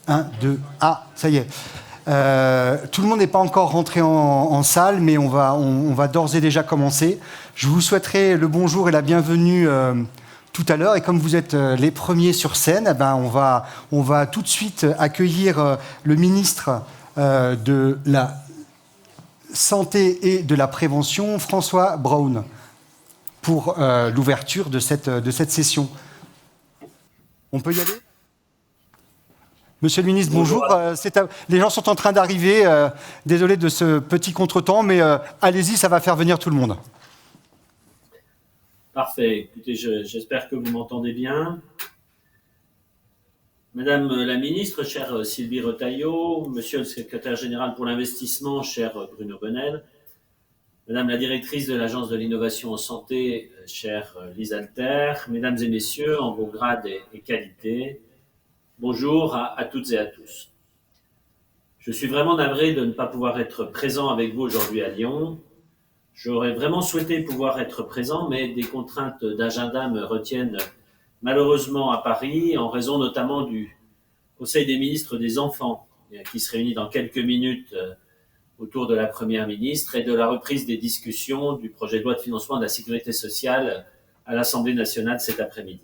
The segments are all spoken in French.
1, 2, ah, ça y est. Tout le monde n'est pas encore rentré en salle, mais on va d'ores et déjà commencer. Je vous souhaiterai le bonjour et la bienvenue tout à l'heure. Et comme vous êtes les premiers sur scène, on va tout de suite accueillir le ministre de la Santé et de la Prévention, François Braun, pour l'ouverture de cette session. On peut y aller ? Monsieur le ministre, bonjour. Les gens sont en train d'arriver. Désolé de ce petit contretemps, mais allez-y, ça va faire venir tout le monde. Parfait. Écoutez, j'espère que vous m'entendez bien. Madame la ministre, chère Sylvie Retailleau, monsieur le secrétaire général pour l'investissement, cher Bruno Bonnel, madame la directrice de l'Agence de l'innovation en santé, chère Lise Alter, mesdames et messieurs, en vos grades et qualités, bonjour à toutes et à tous. Je suis vraiment navré de ne pas pouvoir être présent avec vous aujourd'hui à Lyon. J'aurais vraiment souhaité pouvoir être présent, mais des contraintes d'agenda me retiennent malheureusement à Paris, en raison notamment du Conseil des ministres des enfants, qui se réunit dans quelques minutes autour de la Première ministre, et de la reprise des discussions du projet de loi de financement de la sécurité sociale à l'Assemblée nationale cet après-midi.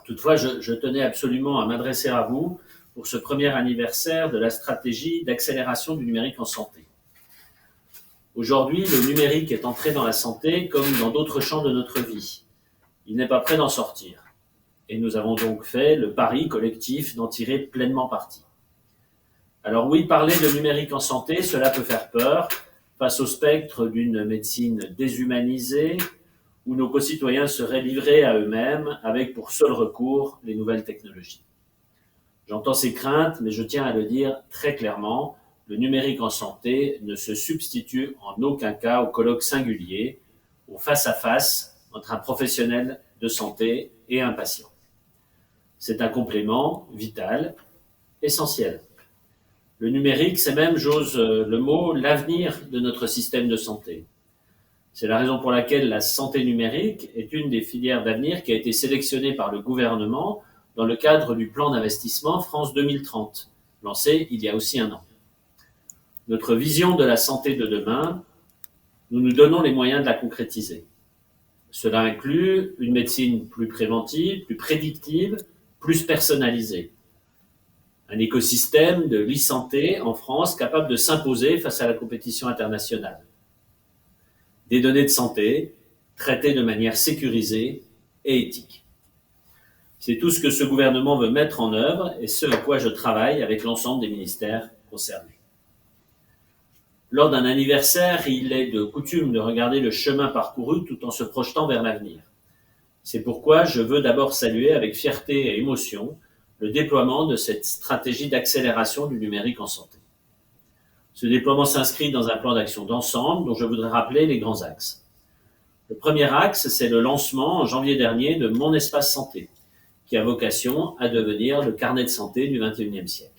Toutefois, je tenais absolument à m'adresser à vous pour ce premier anniversaire de la stratégie d'accélération du numérique en santé. Aujourd'hui, le numérique est entré dans la santé comme dans d'autres champs de notre vie. Il n'est pas prêt d'en sortir. Et nous avons donc fait le pari collectif d'en tirer pleinement parti. Alors oui, parler de numérique en santé, cela peut faire peur face au spectre d'une médecine déshumanisée, où nos concitoyens seraient livrés à eux-mêmes avec pour seul recours les nouvelles technologies. J'entends ces craintes, mais je tiens à le dire très clairement, le numérique en santé ne se substitue en aucun cas au colloque singulier, au face-à-face entre un professionnel de santé et un patient. C'est un complément vital, essentiel. Le numérique, c'est même, j'ose le mot, l'avenir de notre système de santé. C'est la raison pour laquelle la santé numérique est une des filières d'avenir qui a été sélectionnée par le gouvernement dans le cadre du plan d'investissement France 2030, lancé il y a aussi un an. Notre vision de la santé de demain, nous nous donnons les moyens de la concrétiser. Cela inclut une médecine plus préventive, plus prédictive, plus personnalisée. Un écosystème de l'e-santé en France capable de s'imposer face à la compétition internationale. Des données de santé traitées de manière sécurisée et éthique. C'est tout ce que ce gouvernement veut mettre en œuvre et ce à quoi je travaille avec l'ensemble des ministères concernés. Lors d'un anniversaire, il est de coutume de regarder le chemin parcouru tout en se projetant vers l'avenir. C'est pourquoi je veux d'abord saluer avec fierté et émotion le déploiement de cette stratégie d'accélération du numérique en santé. Ce déploiement s'inscrit dans un plan d'action d'ensemble dont je voudrais rappeler les grands axes. Le premier axe, c'est le lancement en janvier dernier de Mon Espace Santé, qui a vocation à devenir le carnet de santé du XXIe siècle.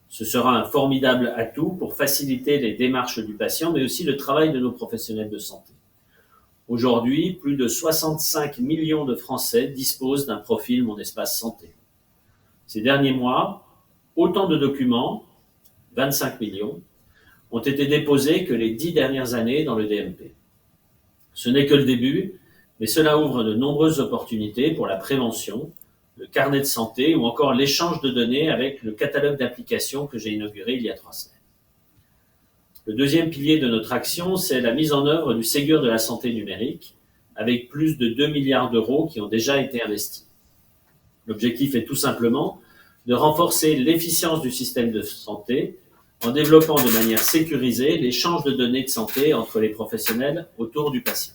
Ce sera un formidable atout pour faciliter les démarches du patient, mais aussi le travail de nos professionnels de santé. Aujourd'hui, plus de 65 millions de Français disposent d'un profil Mon Espace Santé. Ces derniers mois, autant de documents, 25 millions, ont été déposés que les 10 dernières années dans le DMP. Ce n'est que le début, mais cela ouvre de nombreuses opportunités pour la prévention, le carnet de santé ou encore l'échange de données avec le catalogue d'applications que j'ai inauguré il y a 3 semaines. Le deuxième pilier de notre action, c'est la mise en œuvre du Ségur de la santé numérique, avec plus de 2 milliards d'euros qui ont déjà été investis. L'objectif est tout simplement de renforcer l'efficience du système de santé en développant de manière sécurisée l'échange de données de santé entre les professionnels autour du patient.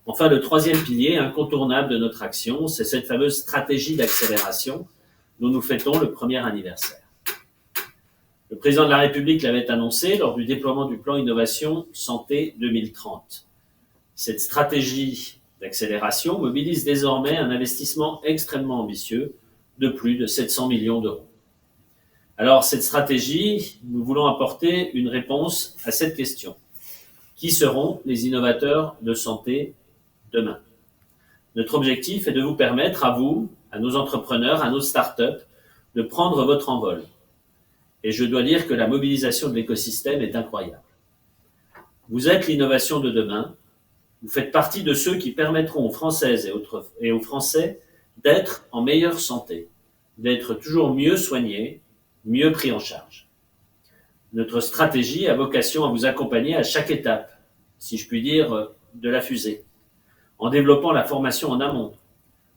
Enfin, le troisième pilier incontournable de notre action, c'est cette fameuse stratégie d'accélération dont nous fêtons le premier anniversaire. Le président de la République l'avait annoncé lors du déploiement du plan Innovation Santé 2030. Cette stratégie d'accélération mobilise désormais un investissement extrêmement ambitieux de plus de 700 millions d'euros. Alors, cette stratégie, nous voulons apporter une réponse à cette question. Qui seront les innovateurs de santé demain? Notre objectif est de vous permettre, à vous, à nos entrepreneurs, à nos startups, de prendre votre envol. Et je dois dire que la mobilisation de l'écosystème est incroyable. Vous êtes l'innovation de demain. Vous faites partie de ceux qui permettront aux Françaises et aux Français d'être en meilleure santé, d'être toujours mieux soignés, mieux pris en charge. Notre stratégie a vocation à vous accompagner à chaque étape, si je puis dire, de la fusée, en développant la formation en amont,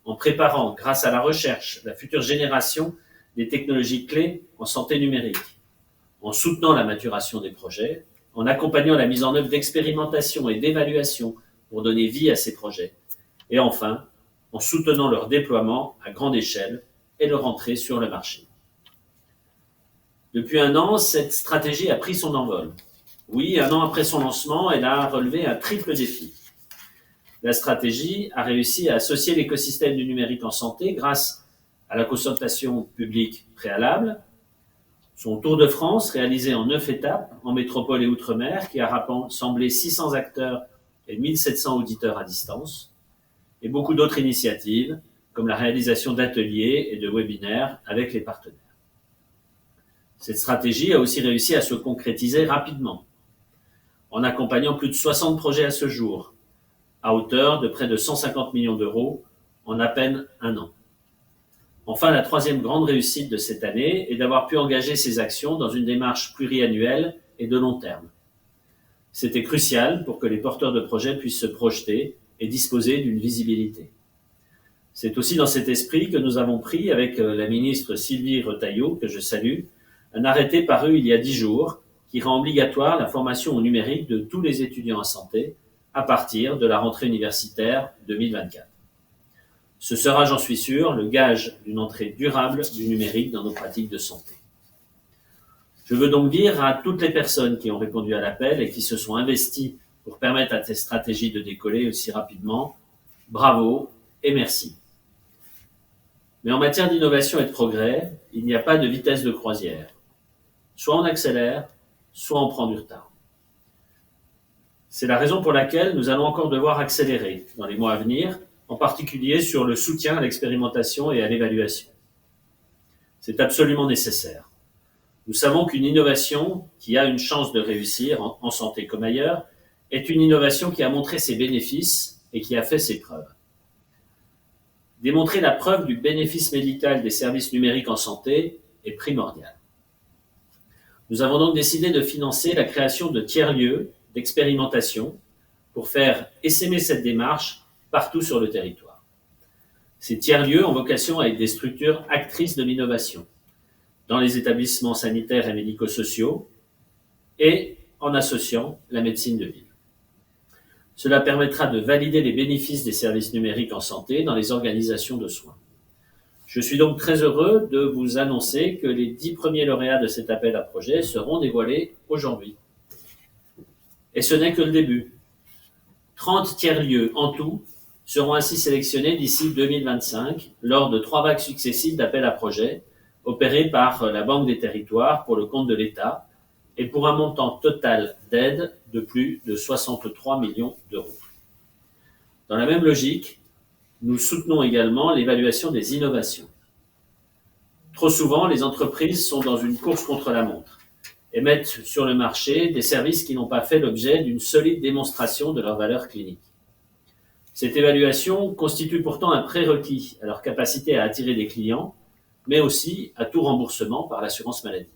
en préparant, grâce à la recherche, la future génération des technologies clés en santé numérique, en soutenant la maturation des projets, en accompagnant la mise en œuvre d'expérimentations et d'évaluations pour donner vie à ces projets, et enfin, en soutenant leur déploiement à grande échelle et leur entrée sur le marché. Depuis 1 an, cette stratégie a pris son envol. Oui, 1 an après son lancement, elle a relevé un triple défi. La stratégie a réussi à associer l'écosystème du numérique en santé grâce à la consultation publique préalable, son tour de France réalisé en 9 étapes, en métropole et outre-mer, qui a rassemblé 600 acteurs et 1700 auditeurs à distance, et beaucoup d'autres initiatives, comme la réalisation d'ateliers et de webinaires avec les partenaires. Cette stratégie a aussi réussi à se concrétiser rapidement, en accompagnant plus de 60 projets à ce jour, à hauteur de près de 150 millions d'euros en à peine 1 an. Enfin, la troisième grande réussite de cette année est d'avoir pu engager ces actions dans une démarche pluriannuelle et de long terme. C'était crucial pour que les porteurs de projets puissent se projeter et disposer d'une visibilité. C'est aussi dans cet esprit que nous avons pris, avec la ministre Sylvie Retailleau, que je salue, un arrêté paru il y a 10 jours qui rend obligatoire la formation au numérique de tous les étudiants en santé à partir de la rentrée universitaire 2024. Ce sera, j'en suis sûr, le gage d'une entrée durable du numérique dans nos pratiques de santé. Je veux donc dire à toutes les personnes qui ont répondu à l'appel et qui se sont investies pour permettre à cette stratégie de décoller aussi rapidement, bravo et merci. Mais en matière d'innovation et de progrès, il n'y a pas de vitesse de croisière. Soit on accélère, soit on prend du retard. C'est la raison pour laquelle nous allons encore devoir accélérer dans les mois à venir, en particulier sur le soutien à l'expérimentation et à l'évaluation. C'est absolument nécessaire. Nous savons qu'une innovation qui a une chance de réussir, en santé comme ailleurs, est une innovation qui a montré ses bénéfices et qui a fait ses preuves. Démontrer la preuve du bénéfice médical des services numériques en santé est primordial. Nous avons donc décidé de financer la création de tiers-lieux d'expérimentation pour faire essaimer cette démarche partout sur le territoire. Ces tiers-lieux ont vocation à être des structures actrices de l'innovation dans les établissements sanitaires et médico-sociaux et en associant la médecine de ville. Cela permettra de valider les bénéfices des services numériques en santé dans les organisations de soins. Je suis donc très heureux de vous annoncer que les 10 premiers lauréats de cet appel à projets seront dévoilés aujourd'hui. Et ce n'est que le début. 30 tiers-lieux en tout seront ainsi sélectionnés d'ici 2025 lors de 3 vagues successives d'appels à projets opérées par la Banque des Territoires pour le compte de l'État et pour un montant total d'aide de plus de 63 millions d'euros. Dans la même logique, nous soutenons également l'évaluation des innovations. Trop souvent, les entreprises sont dans une course contre la montre et mettent sur le marché des services qui n'ont pas fait l'objet d'une solide démonstration de leur valeur clinique. Cette évaluation constitue pourtant un prérequis à leur capacité à attirer des clients, mais aussi à tout remboursement par l'assurance maladie.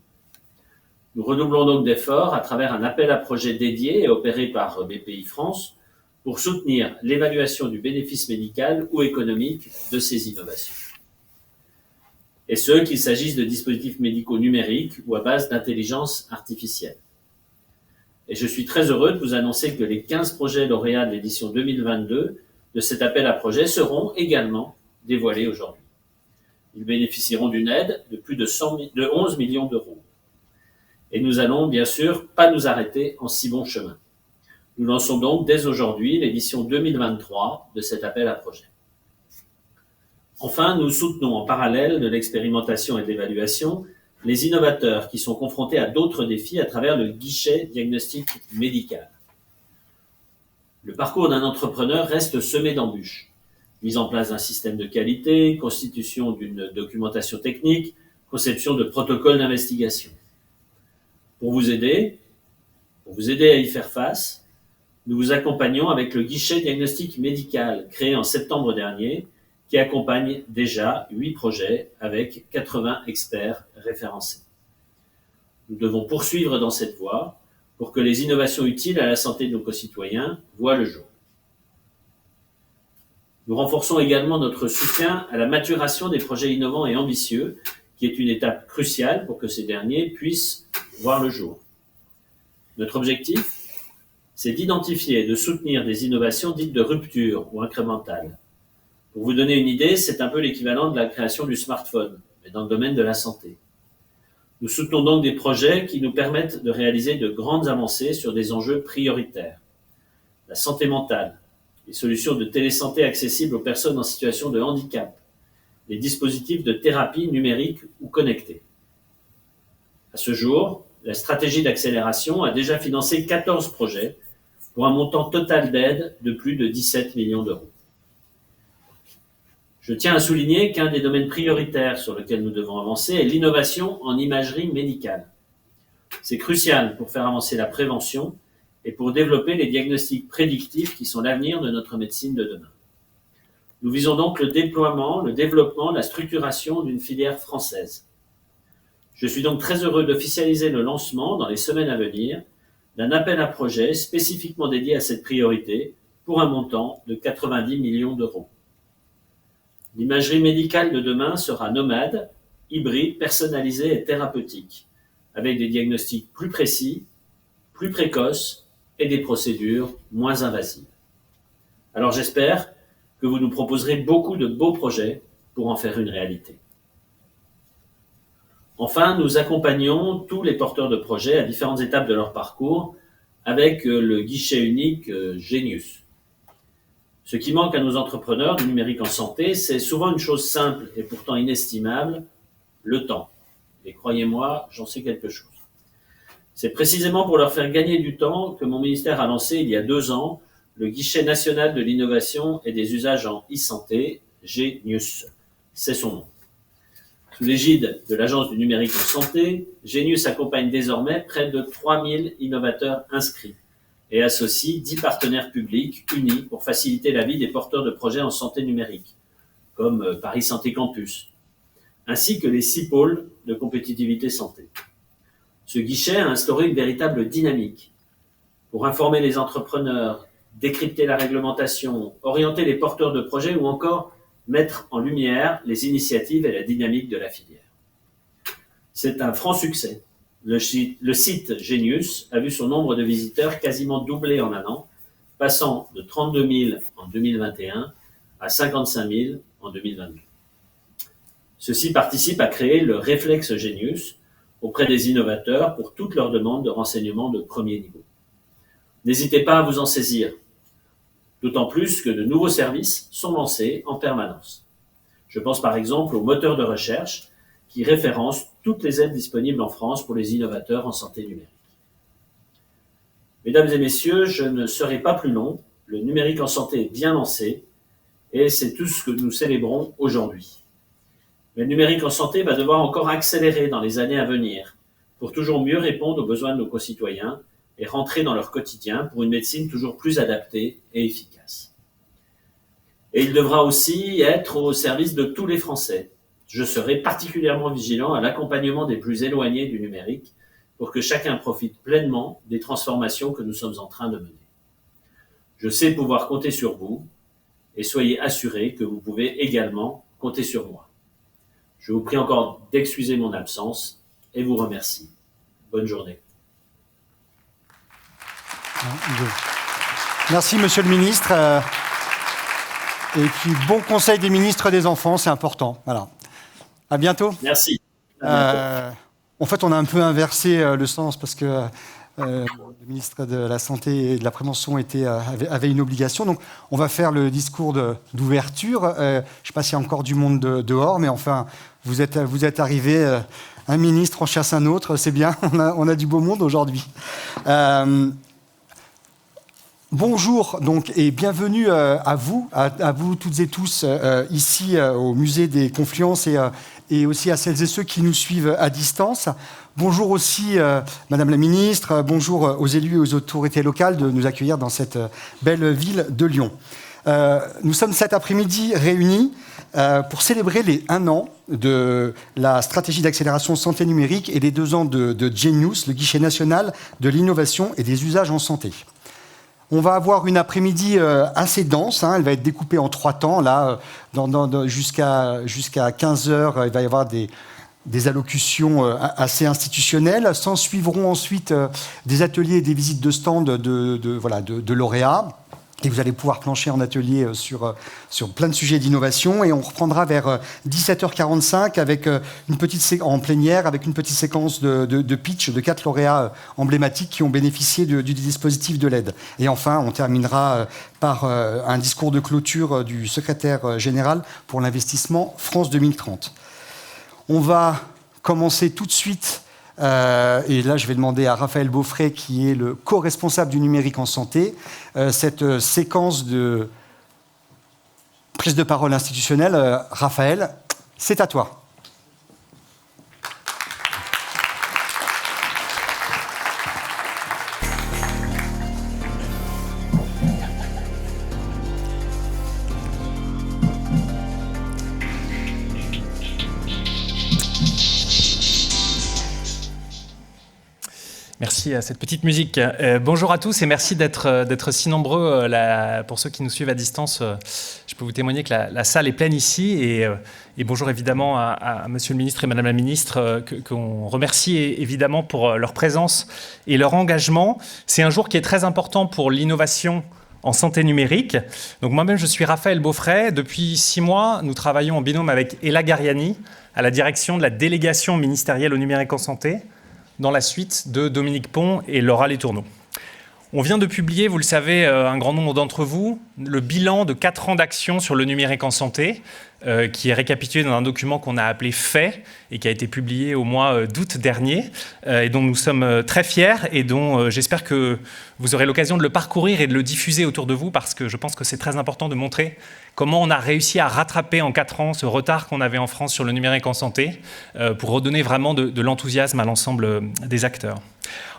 Nous redoublons donc d'efforts à travers un appel à projets dédié et opéré par BPI France pour soutenir l'évaluation du bénéfice médical ou économique de ces innovations. Et ce, qu'il s'agisse de dispositifs médicaux numériques ou à base d'intelligence artificielle. Et je suis très heureux de vous annoncer que les 15 projets lauréats de l'édition 2022 de cet appel à projets seront également dévoilés aujourd'hui. Ils bénéficieront d'une aide de plus de 11 millions d'euros. Et nous allons bien sûr pas nous arrêter en si bon chemin. Nous lançons donc dès aujourd'hui l'édition 2023 de cet appel à projets. Enfin, nous soutenons en parallèle de l'expérimentation et de l'évaluation les innovateurs qui sont confrontés à d'autres défis à travers le guichet diagnostic médical. Le parcours d'un entrepreneur reste semé d'embûches. Mise en place d'un système de qualité, constitution d'une documentation technique, conception de protocoles d'investigation. Pour vous aider à y faire face, nous vous accompagnons avec le guichet diagnostic médical créé en septembre dernier, qui accompagne déjà 8 projets avec 80 experts référencés. Nous devons poursuivre dans cette voie pour que les innovations utiles à la santé de nos concitoyens voient le jour. Nous renforçons également notre soutien à la maturation des projets innovants et ambitieux, qui est une étape cruciale pour que ces derniers puissent voir le jour. Notre objectif, c'est d'identifier et de soutenir des innovations dites de rupture ou incrémentales. Pour vous donner une idée, c'est un peu l'équivalent de la création du smartphone, mais dans le domaine de la santé. Nous soutenons donc des projets qui nous permettent de réaliser de grandes avancées sur des enjeux prioritaires. La santé mentale, les solutions de télésanté accessibles aux personnes en situation de handicap, les dispositifs de thérapie numérique ou connectés. À ce jour, la stratégie d'accélération a déjà financé 14 projets pour un montant total d'aide de plus de 17 millions d'euros. Je tiens à souligner qu'un des domaines prioritaires sur lesquels nous devons avancer est l'innovation en imagerie médicale. C'est crucial pour faire avancer la prévention et pour développer les diagnostics prédictifs qui sont l'avenir de notre médecine de demain. Nous visons donc le déploiement, le développement, la structuration d'une filière française. Je suis donc très heureux d'officialiser le lancement, dans les semaines à venir, d'un appel à projet spécifiquement dédié à cette priorité pour un montant de 90 millions d'euros. L'imagerie médicale de demain sera nomade, hybride, personnalisée et thérapeutique, avec des diagnostics plus précis, plus précoces et des procédures moins invasives. Alors j'espère que vous nous proposerez beaucoup de beaux projets pour en faire une réalité. Enfin, nous accompagnons tous les porteurs de projets à différentes étapes de leur parcours avec le guichet unique Genius. Ce qui manque à nos entrepreneurs du numérique en santé, c'est souvent une chose simple et pourtant inestimable, le temps. Et croyez-moi, j'en sais quelque chose. C'est précisément pour leur faire gagner du temps que mon ministère a lancé il y a 2 ans le guichet national de l'innovation et des usages en e-santé, Genius. C'est son nom. Sous l'égide de l'Agence du numérique en santé, Genius accompagne désormais près de 3000 innovateurs inscrits et associe 10 partenaires publics unis pour faciliter la vie des porteurs de projets en santé numérique, comme Paris Santé Campus, ainsi que les 6 pôles de compétitivité santé. Ce guichet a instauré une véritable dynamique pour informer les entrepreneurs, décrypter la réglementation, orienter les porteurs de projets ou encore mettre en lumière les initiatives et la dynamique de la filière. C'est un franc succès. Le site Genius a vu son nombre de visiteurs quasiment doubler en un an, passant de 32 000 en 2021 à 55 000 en 2022. Ceci participe à créer le réflexe Genius auprès des innovateurs pour toutes leurs demandes de renseignements de premier niveau. N'hésitez pas à vous en saisir, d'autant plus que de nouveaux services sont lancés en permanence. Je pense par exemple au moteur de recherche qui référence toutes les aides disponibles en France pour les innovateurs en santé numérique. Mesdames et messieurs, je ne serai pas plus long, le numérique en santé est bien lancé et c'est tout ce que nous célébrons aujourd'hui. Mais le numérique en santé va devoir encore accélérer dans les années à venir pour toujours mieux répondre aux besoins de nos concitoyens et rentrer dans leur quotidien pour une médecine toujours plus adaptée et efficace. Et il devra aussi être au service de tous les Français. Je serai particulièrement vigilant à l'accompagnement des plus éloignés du numérique pour que chacun profite pleinement des transformations que nous sommes en train de mener. Je sais pouvoir compter sur vous et soyez assurés que vous pouvez également compter sur moi. Je vous prie encore d'excuser mon absence et vous remercie. Bonne journée. Merci, Monsieur le Ministre. Et puis, bon conseil des ministres des enfants, c'est important. Voilà. À bientôt. Merci. En fait, on a un peu inversé le sens parce que le ministre de la Santé et de la Prévention avait une obligation. Donc, on va faire le discours d'ouverture. Je ne sais pas s'il y a encore du monde dehors, mais enfin, vous êtes arrivé. Un ministre en chasse un autre, c'est bien. On a du beau monde aujourd'hui. Bonjour donc, et bienvenue à vous toutes et tous ici au Musée des Confluences et aussi à celles et ceux qui nous suivent à distance. Bonjour aussi Madame la Ministre, bonjour aux élus et aux autorités locales de nous accueillir dans cette belle ville de Lyon. Nous sommes cet après-midi réunis pour célébrer les 1 an de la stratégie d'accélération santé numérique et les 2 ans de Genius, le guichet national de l'innovation et des usages en santé. On va avoir une après-midi assez dense, elle va être découpée en 3 temps. Là, jusqu'à 15h, il va y avoir des allocutions assez institutionnelles. S'en suivront ensuite des ateliers et des visites de stands de lauréats. Et vous allez pouvoir plancher en atelier sur plein de sujets d'innovation. Et on reprendra vers 17h45 avec en plénière avec une petite séquence de pitch de 4 lauréats emblématiques qui ont bénéficié du dispositif de l'aide. Et enfin, on terminera par un discours de clôture du secrétaire général pour l'investissement France 2030. On va commencer tout de suite. Et là, je vais demander à Raphaël Beaufray, qui est le co-responsable du numérique en santé, cette séquence de prise de parole institutionnelle. Raphaël, c'est à toi. Merci à cette petite musique. Bonjour à tous et merci d'être si nombreux. Pour ceux qui nous suivent à distance, je peux vous témoigner que la salle est pleine ici. Et bonjour évidemment à Monsieur le Ministre et Madame la Ministre, qu'on remercie évidemment pour leur présence et leur engagement. C'est un jour qui est très important pour l'innovation en santé numérique. Donc moi-même, je suis Raphaël Beaufray. Depuis 6 mois, nous travaillons en binôme avec Ella Gariani à la direction de la délégation ministérielle au numérique en santé, dans la suite de Dominique Pont et Laura Letourneau. On vient de publier, vous le savez, un grand nombre d'entre vous, le bilan de 4 ans d'action sur le numérique en santé, qui est récapitulé dans un document qu'on a appelé FAIT et qui a été publié au mois d'août dernier, et dont nous sommes très fiers et dont j'espère que vous aurez l'occasion de le parcourir et de le diffuser autour de vous, parce que je pense que c'est très important de montrer comment on a réussi à rattraper en 4 ans ce retard qu'on avait en France sur le numérique en santé, pour redonner vraiment de l'enthousiasme à l'ensemble des acteurs.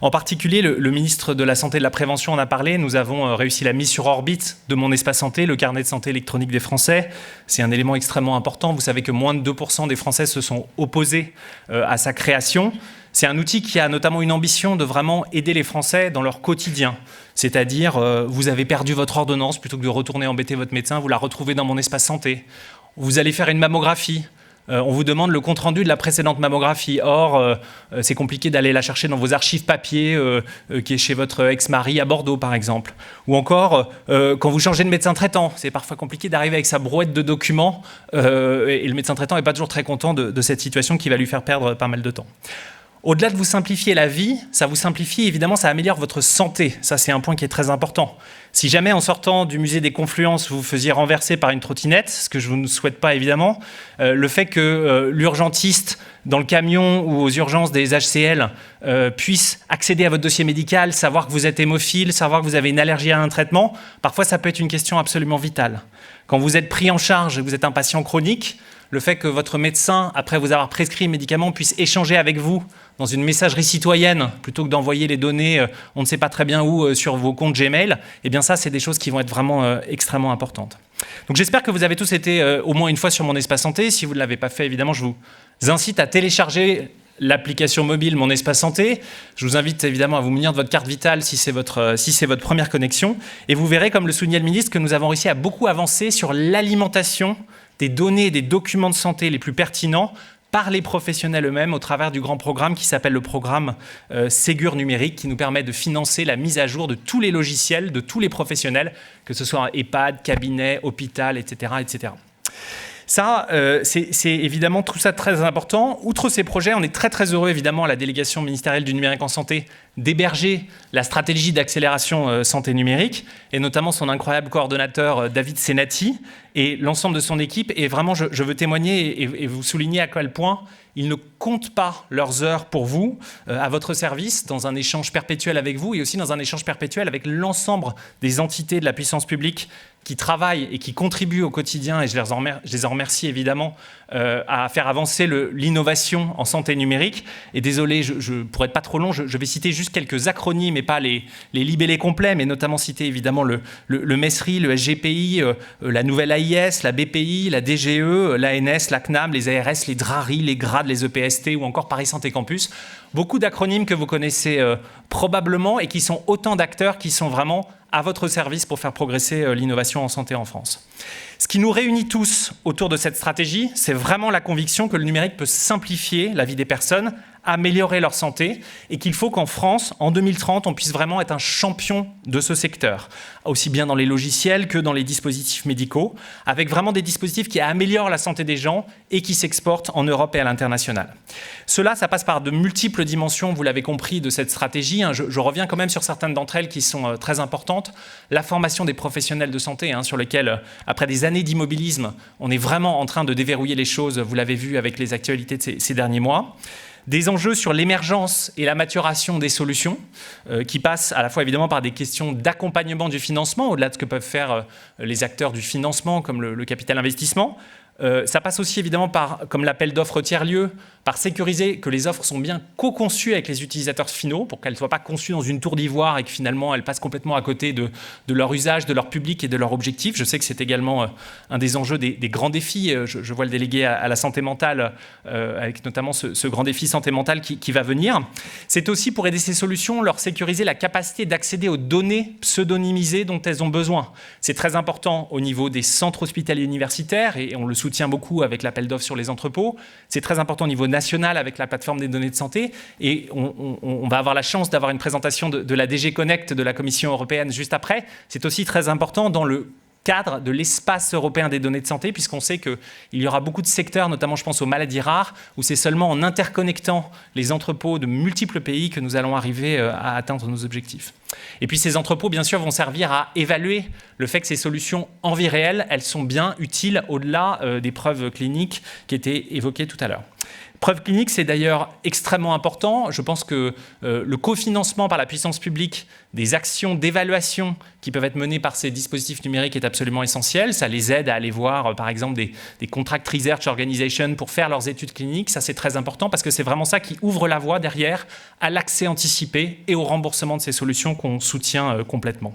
En particulier, le ministre de la Santé et de la Prévention en a parlé. Nous avons réussi la mise sur orbite de Mon Espace Santé, le carnet de santé électronique des Français. C'est un élément extrêmement important. Vous savez que moins de 2% des Français se sont opposés à sa création. C'est un outil qui a notamment une ambition de vraiment aider les Français dans leur quotidien. C'est-à-dire, vous avez perdu votre ordonnance, plutôt que de retourner embêter votre médecin, vous la retrouvez dans Mon Espace Santé. Vous allez faire une mammographie. On vous demande le compte-rendu de la précédente mammographie. Or, c'est compliqué d'aller la chercher dans vos archives papier, qui est chez votre ex-mari à Bordeaux, par exemple. Ou encore, quand vous changez de médecin traitant, c'est parfois compliqué d'arriver avec sa brouette de documents, et le médecin traitant n'est pas toujours très content de cette situation qui va lui faire perdre pas mal de temps. Au-delà de vous simplifier la vie, ça vous simplifie, évidemment, ça améliore votre santé. Ça, c'est un point qui est très important. Si jamais, en sortant du musée des Confluences, vous vous faisiez renverser par une trottinette, ce que je ne souhaite pas, évidemment, le fait que l'urgentiste, dans le camion ou aux urgences des HCL, puisse accéder à votre dossier médical, savoir que vous êtes hémophile, savoir que vous avez une allergie à un traitement, parfois, ça peut être une question absolument vitale. Quand vous êtes pris en charge et que vous êtes un patient chronique, le fait que votre médecin, après vous avoir prescrit un médicament, puisse échanger avec vous dans une messagerie citoyenne, plutôt que d'envoyer les données, on ne sait pas très bien où, sur vos comptes Gmail, eh bien ça, c'est des choses qui vont être vraiment extrêmement importantes. Donc j'espère que vous avez tous été au moins une fois sur Mon Espace Santé. Si vous ne l'avez pas fait, évidemment, je vous incite à télécharger l'application mobile Mon Espace Santé. Je vous invite évidemment à vous munir de votre carte vitale si c'est votre première connexion. Et vous verrez, comme le soulignait le ministre, que nous avons réussi à beaucoup avancer sur l'alimentation des données et des documents de santé les plus pertinents par les professionnels eux-mêmes au travers du grand programme qui s'appelle le programme Ségur numérique, qui nous permet de financer la mise à jour de tous les logiciels, de tous les professionnels, que ce soit un EHPAD, cabinet, hôpital, etc. etc. Ça, c'est évidemment tout ça très important. Outre ces projets, on est très très heureux évidemment à la délégation ministérielle du numérique en santé d'héberger la stratégie d'accélération santé numérique et notamment son incroyable coordonnateur David Senati et l'ensemble de son équipe. Et vraiment, je veux témoigner et vous souligner à quel point Ils ne comptent pas leurs heures pour vous, à votre service, dans un échange perpétuel avec vous et aussi dans un échange perpétuel avec l'ensemble des entités de la puissance publique qui travaillent et qui contribuent au quotidien, et je les en remercie évidemment, à faire avancer l'innovation en santé numérique. Et désolé, pour être pas trop long, je vais citer juste quelques acronymes et pas les libellés complets, mais notamment citer évidemment le MESRI, le SGPI, la nouvelle AIS, la BPI, la DGE, l'ANS, la CNAM, les ARS, les DRARI, les GRAD, les EPST ou encore Paris Santé Campus. Beaucoup d'acronymes que vous connaissez probablement et qui sont autant d'acteurs qui sont vraiment à votre service pour faire progresser l'innovation en santé en France. Ce qui nous réunit tous autour de cette stratégie, c'est vraiment la conviction que le numérique peut simplifier la vie des personnes, améliorer leur santé et qu'il faut qu'en France, en 2030, on puisse vraiment être un champion de ce secteur, aussi bien dans les logiciels que dans les dispositifs médicaux, avec vraiment des dispositifs qui améliorent la santé des gens et qui s'exportent en Europe et à l'international. Cela, ça passe par de multiples dimensions, vous l'avez compris, de cette stratégie. Je reviens quand même sur certaines d'entre elles qui sont très importantes. La formation des professionnels de santé, sur lesquels, après des années d'immobilisme, on est vraiment en train de déverrouiller les choses, vous l'avez vu avec les actualités de ces derniers mois. Des enjeux sur l'émergence et la maturation des solutions qui passent à la fois évidemment par des questions d'accompagnement du financement, au-delà de ce que peuvent faire les acteurs du financement comme le capital investissement. Ça passe aussi évidemment par, comme l'appel d'offres tiers-lieux, par sécuriser que les offres sont bien co-conçues avec les utilisateurs finaux pour qu'elles ne soient pas conçues dans une tour d'ivoire et que finalement elles passent complètement à côté de leur usage, de leur public et de leur objectif. Je sais que c'est également un des enjeux des grands défis. Je vois le délégué à la santé mentale avec notamment ce grand défi santé mentale qui va venir. C'est aussi pour aider ces solutions, leur sécuriser la capacité d'accéder aux données pseudonymisées dont elles ont besoin. C'est très important au niveau des centres hospitaliers universitaires et on le soutient beaucoup avec l'appel d'offres sur les entrepôts. C'est très important au niveau national avec la plateforme des données de santé et on va avoir la chance d'avoir une présentation de la DG Connect de la Commission européenne juste après. C'est aussi très important dans le cadre de l'espace européen des données de santé, puisqu'on sait qu'il y aura beaucoup de secteurs, notamment je pense aux maladies rares, où c'est seulement en interconnectant les entrepôts de multiples pays que nous allons arriver à atteindre nos objectifs. Et puis ces entrepôts, bien sûr, vont servir à évaluer le fait que ces solutions en vie réelle, elles sont bien utiles au-delà des preuves cliniques qui étaient évoquées tout à l'heure. Preuve clinique, c'est d'ailleurs extrêmement important. Je pense que le cofinancement par la puissance publique des actions d'évaluation qui peuvent être menées par ces dispositifs numériques est absolument essentiel. Ça les aide à aller voir, par exemple, des contract research organizations pour faire leurs études cliniques. Ça, c'est très important parce que c'est vraiment ça qui ouvre la voie derrière à l'accès anticipé et au remboursement de ces solutions qu'on soutient complètement.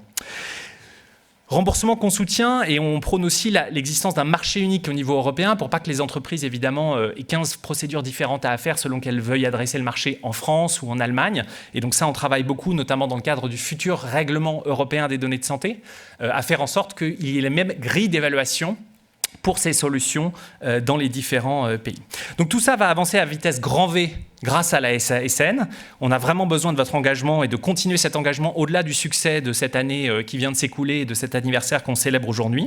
Remboursement qu'on soutient et on prône aussi l'existence d'un marché unique au niveau européen pour pas que les entreprises, évidemment, aient 15 procédures différentes à faire selon qu'elles veuillent adresser le marché en France ou en Allemagne. Et donc ça, on travaille beaucoup, notamment dans le cadre du futur règlement européen des données de santé, à faire en sorte qu'il y ait les mêmes grilles d'évaluation pour ces solutions dans les différents pays. Donc tout ça va avancer à vitesse grand V grâce à la SASN. On a vraiment besoin de votre engagement et de continuer cet engagement au-delà du succès de cette année qui vient de s'écouler et de cet anniversaire qu'on célèbre aujourd'hui.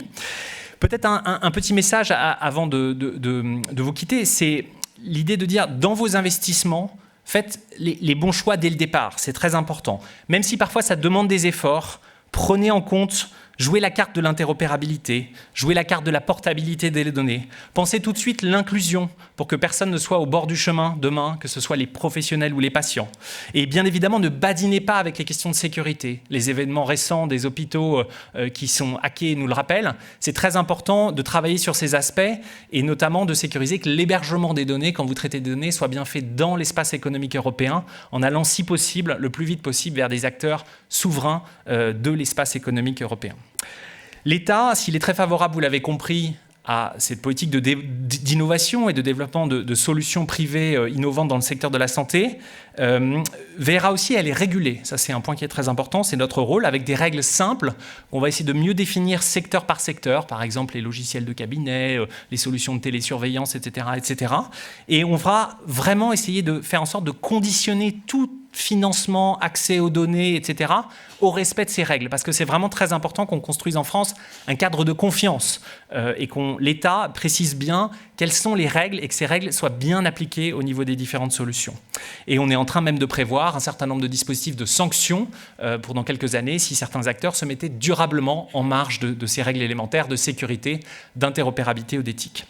Peut-être un petit message avant de vous quitter, c'est l'idée de dire dans vos investissements, faites les bons choix dès le départ, c'est très important. Même si parfois ça demande des efforts, prenez en compte jouez la carte de l'interopérabilité, jouez la carte de la portabilité des données. Pensez tout de suite l'inclusion pour que personne ne soit au bord du chemin demain, que ce soit les professionnels ou les patients. Et bien évidemment, ne badinez pas avec les questions de sécurité. Les événements récents des hôpitaux qui sont hackés nous le rappellent. C'est très important de travailler sur ces aspects et notamment de sécuriser que l'hébergement des données, quand vous traitez des données, soit bien fait dans l'espace économique européen, en allant si possible, le plus vite possible, vers des acteurs souverains de l'espace économique européen. L'État, s'il est très favorable, vous l'avez compris, à cette politique d'innovation et de développement de solutions privées innovantes dans le secteur de la santé, verra aussi à les réguler. Ça, c'est un point qui est très important, c'est notre rôle, avec des règles simples. On va essayer de mieux définir secteur par secteur, par exemple les logiciels de cabinet, les solutions de télésurveillance, etc., etc. Et on va vraiment essayer de faire en sorte de conditionner tout financement, accès aux données, etc., au respect de ces règles. Parce que c'est vraiment très important qu'on construise en France un cadre de confiance et que l'État précise bien quelles sont les règles et que ces règles soient bien appliquées au niveau des différentes solutions. Et on est en train même de prévoir un certain nombre de dispositifs de sanctions pour dans quelques années si certains acteurs se mettaient durablement en marge de ces règles élémentaires de sécurité, d'interopérabilité ou d'éthique.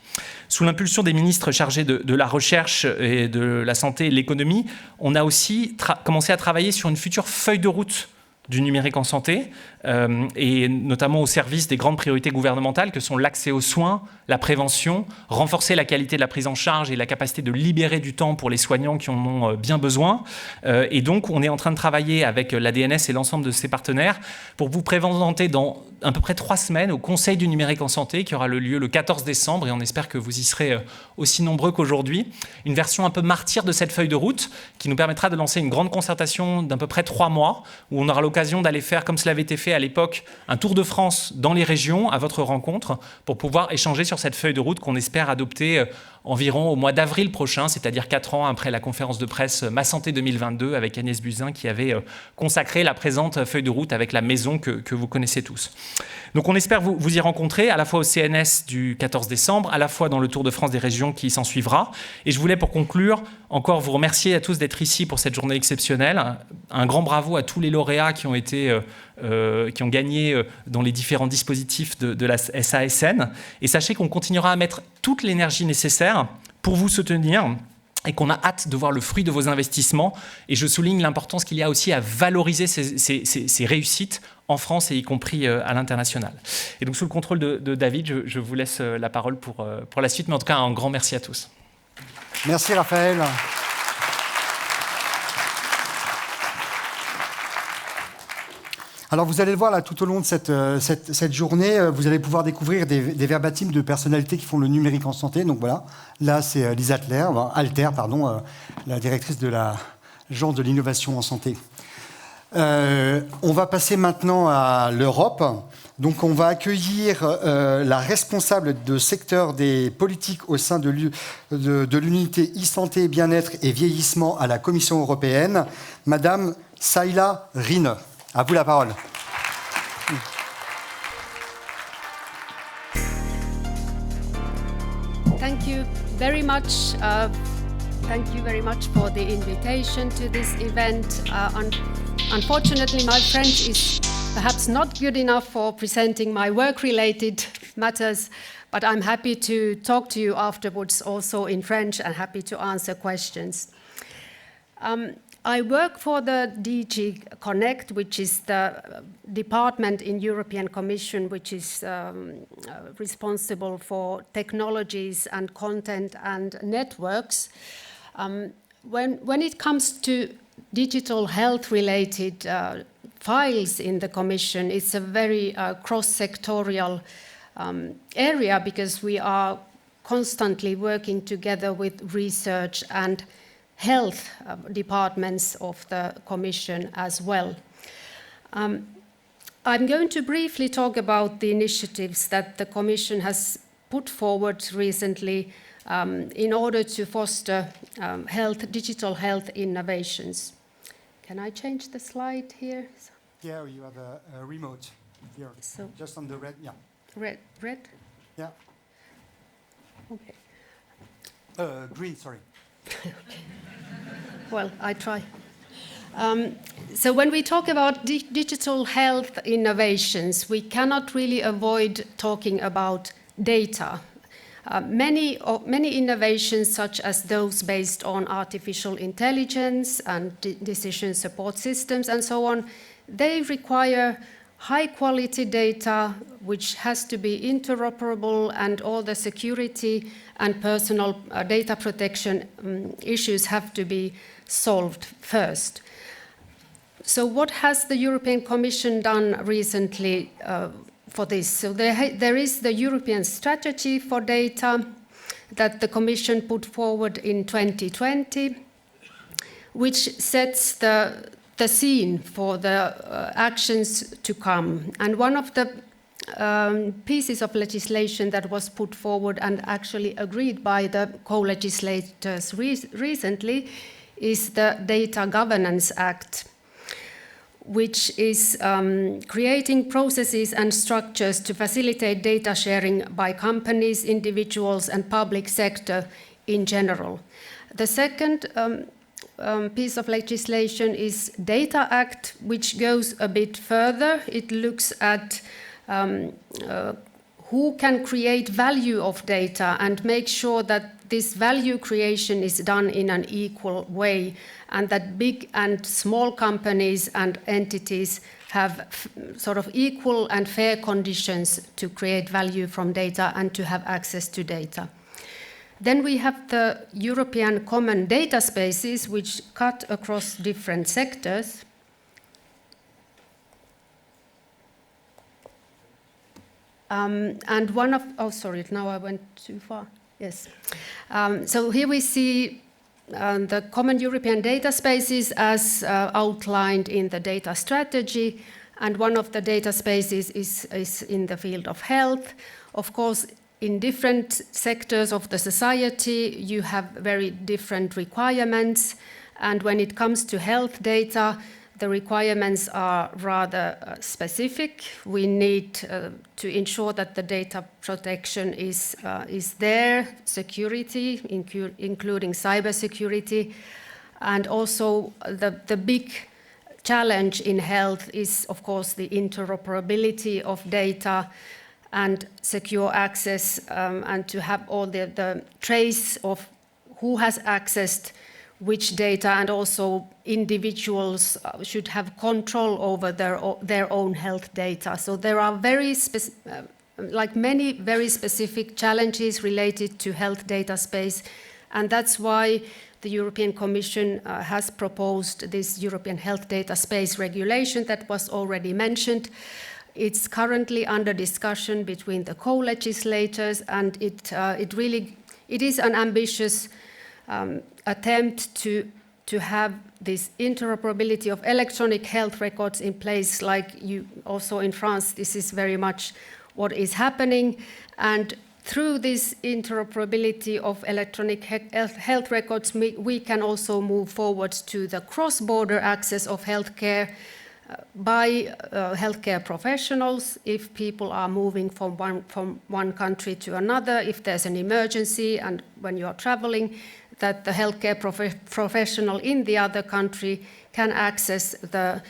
Sous l'impulsion des ministres chargés de la recherche et de la santé et de l'économie, on a aussi commencé à travailler sur une future feuille de route du numérique en santé, et notamment au service des grandes priorités gouvernementales que sont l'accès aux soins, la prévention, renforcer la qualité de la prise en charge et la capacité de libérer du temps pour les soignants qui en ont bien besoin. Et donc, on est en train de travailler avec l'ADNS et l'ensemble de ses partenaires pour vous présenter dans à peu près 3 semaines au Conseil du numérique en santé qui aura lieu le 14 décembre, et on espère que vous y serez aussi nombreux qu'aujourd'hui, une version un peu martyre de cette feuille de route qui nous permettra de lancer une grande concertation d'à peu près 3 mois où on aura l'occasion d'aller faire, comme cela avait été fait à l'époque, un tour de France dans les régions à votre rencontre pour pouvoir échanger sur cette feuille de route qu'on espère adopter environ au mois d'avril prochain, c'est-à-dire 4 ans après la conférence de presse Ma Santé 2022 avec Agnès Buzyn qui avait consacré la présente feuille de route avec la maison que vous connaissez tous. Donc on espère vous y rencontrer à la fois au CNS du 14 décembre, à la fois dans le Tour de France des régions qui s'en suivra. Et je voulais pour conclure encore vous remercier à tous d'être ici pour cette journée exceptionnelle. Un grand bravo à tous les lauréats qui ont gagné dans les différents dispositifs de la SASN. Et sachez qu'on continuera à mettre toute l'énergie nécessaire pour vous soutenir et qu'on a hâte de voir le fruit de vos investissements. Et je souligne l'importance qu'il y a aussi à valoriser ces réussites en France et y compris à l'international. Et donc sous le contrôle de David, je vous laisse la parole pour la suite. Mais en tout cas, un grand merci à tous. Merci Raphaël. Alors vous allez le voir là tout au long de cette journée, vous allez pouvoir découvrir des verbatims de personnalités qui font le numérique en santé. Donc voilà, là c'est Lise Alter, la directrice de l'Agence de l'innovation en santé. On va passer maintenant à l'Europe. Donc on va accueillir la responsable de secteur des politiques au sein de l'unité e-santé, bien-être et vieillissement à la Commission européenne, Madame Saila Rine. À vous la parole. Thank you very much. Thank you very much for the invitation to this event. Unfortunately, my French is perhaps not good enough for presenting my work-related matters, but I'm happy to talk to you afterwards also in French and happy to answer questions. I work for the DG Connect, which is the department in European Commission which is responsible for technologies and content and networks. When it comes to digital health-related files in the Commission, it's a very cross-sectorial area because we are constantly working together with research and health departments of the Commission as well. I'm going to briefly talk about the initiatives that the Commission has put forward recently in order to foster digital health innovations. Can I change the slide here? Yeah, you have a remote here, so just on the red, yeah. Red? Yeah. Okay. Green, sorry. Okay. Well, I try. So when we talk about digital health innovations, we cannot really avoid talking about data. Many innovations, such as those based on artificial intelligence and decision support systems and so on, they require high-quality data, which has to be interoperable, and all the security and personal data protection issues have to be solved first. So what has the European Commission done recently for this? So there is the European Strategy for Data that the Commission put forward in 2020, which sets the scene for the actions to come. And one of the pieces of legislation that was put forward and actually agreed by the co-legislators recently is the Data Governance Act, which is creating processes and structures to facilitate data sharing by companies, individuals, and public sector in general. The second piece of legislation is Data Act, which goes a bit further. It looks at who can create value of data and make sure that this value creation is done in an equal way, and that big and small companies and entities have sort of equal and fair conditions to create value from data and to have access to data. Then we have the European Common Data Spaces, which cut across different sectors. And one of, oh sorry, now I went too far. Yes. So here we see the Common European Data Spaces as outlined in the data strategy, and one of the data spaces is in the field of health. Of course, in different sectors of the society, you have very different requirements, and when it comes to health data, the requirements are rather specific. We need to ensure that the data protection is there, security, including cybersecurity, and also the big challenge in health is, of course, the interoperability of data and secure access, and to have all the trace of who has accessed which data, and also individuals should have control over their own health data. So there are many very specific challenges related to health data space, and that's why the European Commission has proposed this European Health Data Space regulation that was already mentioned. It's currently under discussion between the co-legislators, and it is an ambitious attempt to have this interoperability of electronic health records in place. Like you also in France, this is very much what is happening, and through this interoperability of electronic health records, we can also move forward to the cross-border access of healthcare by healthcare professionals. If people are moving from one country to another, if there's an emergency and when you are traveling, that the healthcare professional in the other country can access the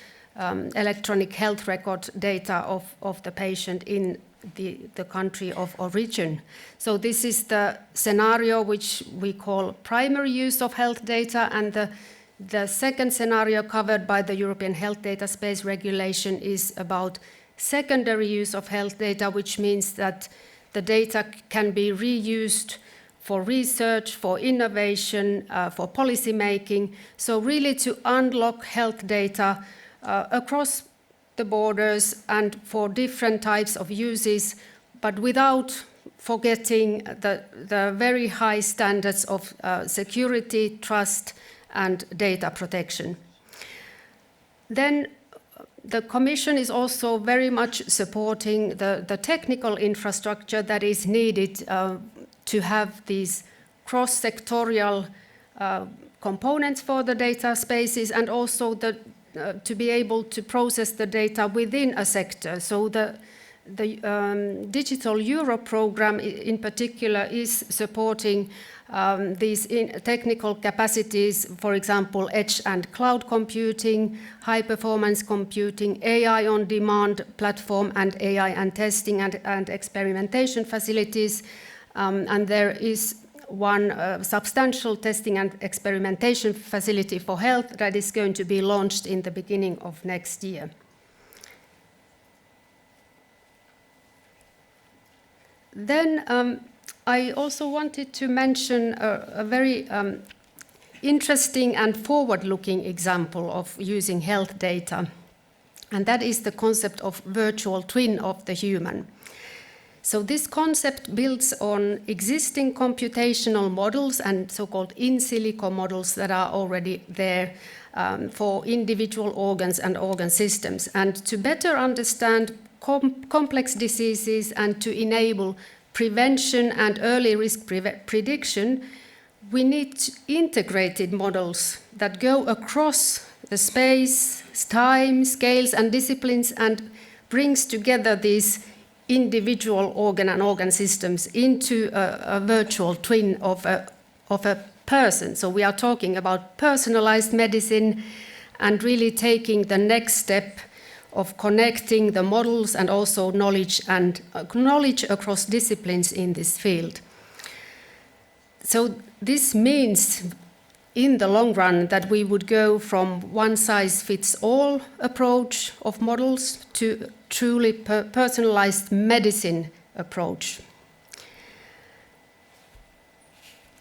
electronic health record data of the patient in the country of origin. So this is the scenario which we call primary use of health data, and the second scenario covered by the European Health Data Space regulation is about secondary use of health data, which means that the data can be reused for research, for innovation, for policy making. So really to unlock health data across the borders and for different types of uses, but without forgetting the very high standards of security, trust, and data protection. Then the Commission is also very much supporting the technical infrastructure that is needed to have these cross-sectorial components for the data spaces, and also to be able to process the data within a sector. So the Digital Europe program in particular is supporting these technical capacities, for example, edge and cloud computing, high-performance computing, AI on-demand platform, and AI and testing and experimentation facilities. And there is one substantial testing and experimentation facility for health that is going to be launched in the beginning of next year. Then I also wanted to mention a very interesting and forward-looking example of using health data, and that is the concept of virtual twin of the human. So this concept builds on existing computational models and so-called in silico models that are already there for individual organs and organ systems. And to better understand complex diseases and to enable prevention and early risk prediction, we need integrated models that go across the space, time, scales, and disciplines and brings together these individual organ systems into a virtual twin of a person. So we are talking about personalized medicine and really taking the next step of connecting the models and also knowledge across disciplines in this field. So this means in the long run that we would go from one-size-fits-all approach of models to truly personalized medicine approach.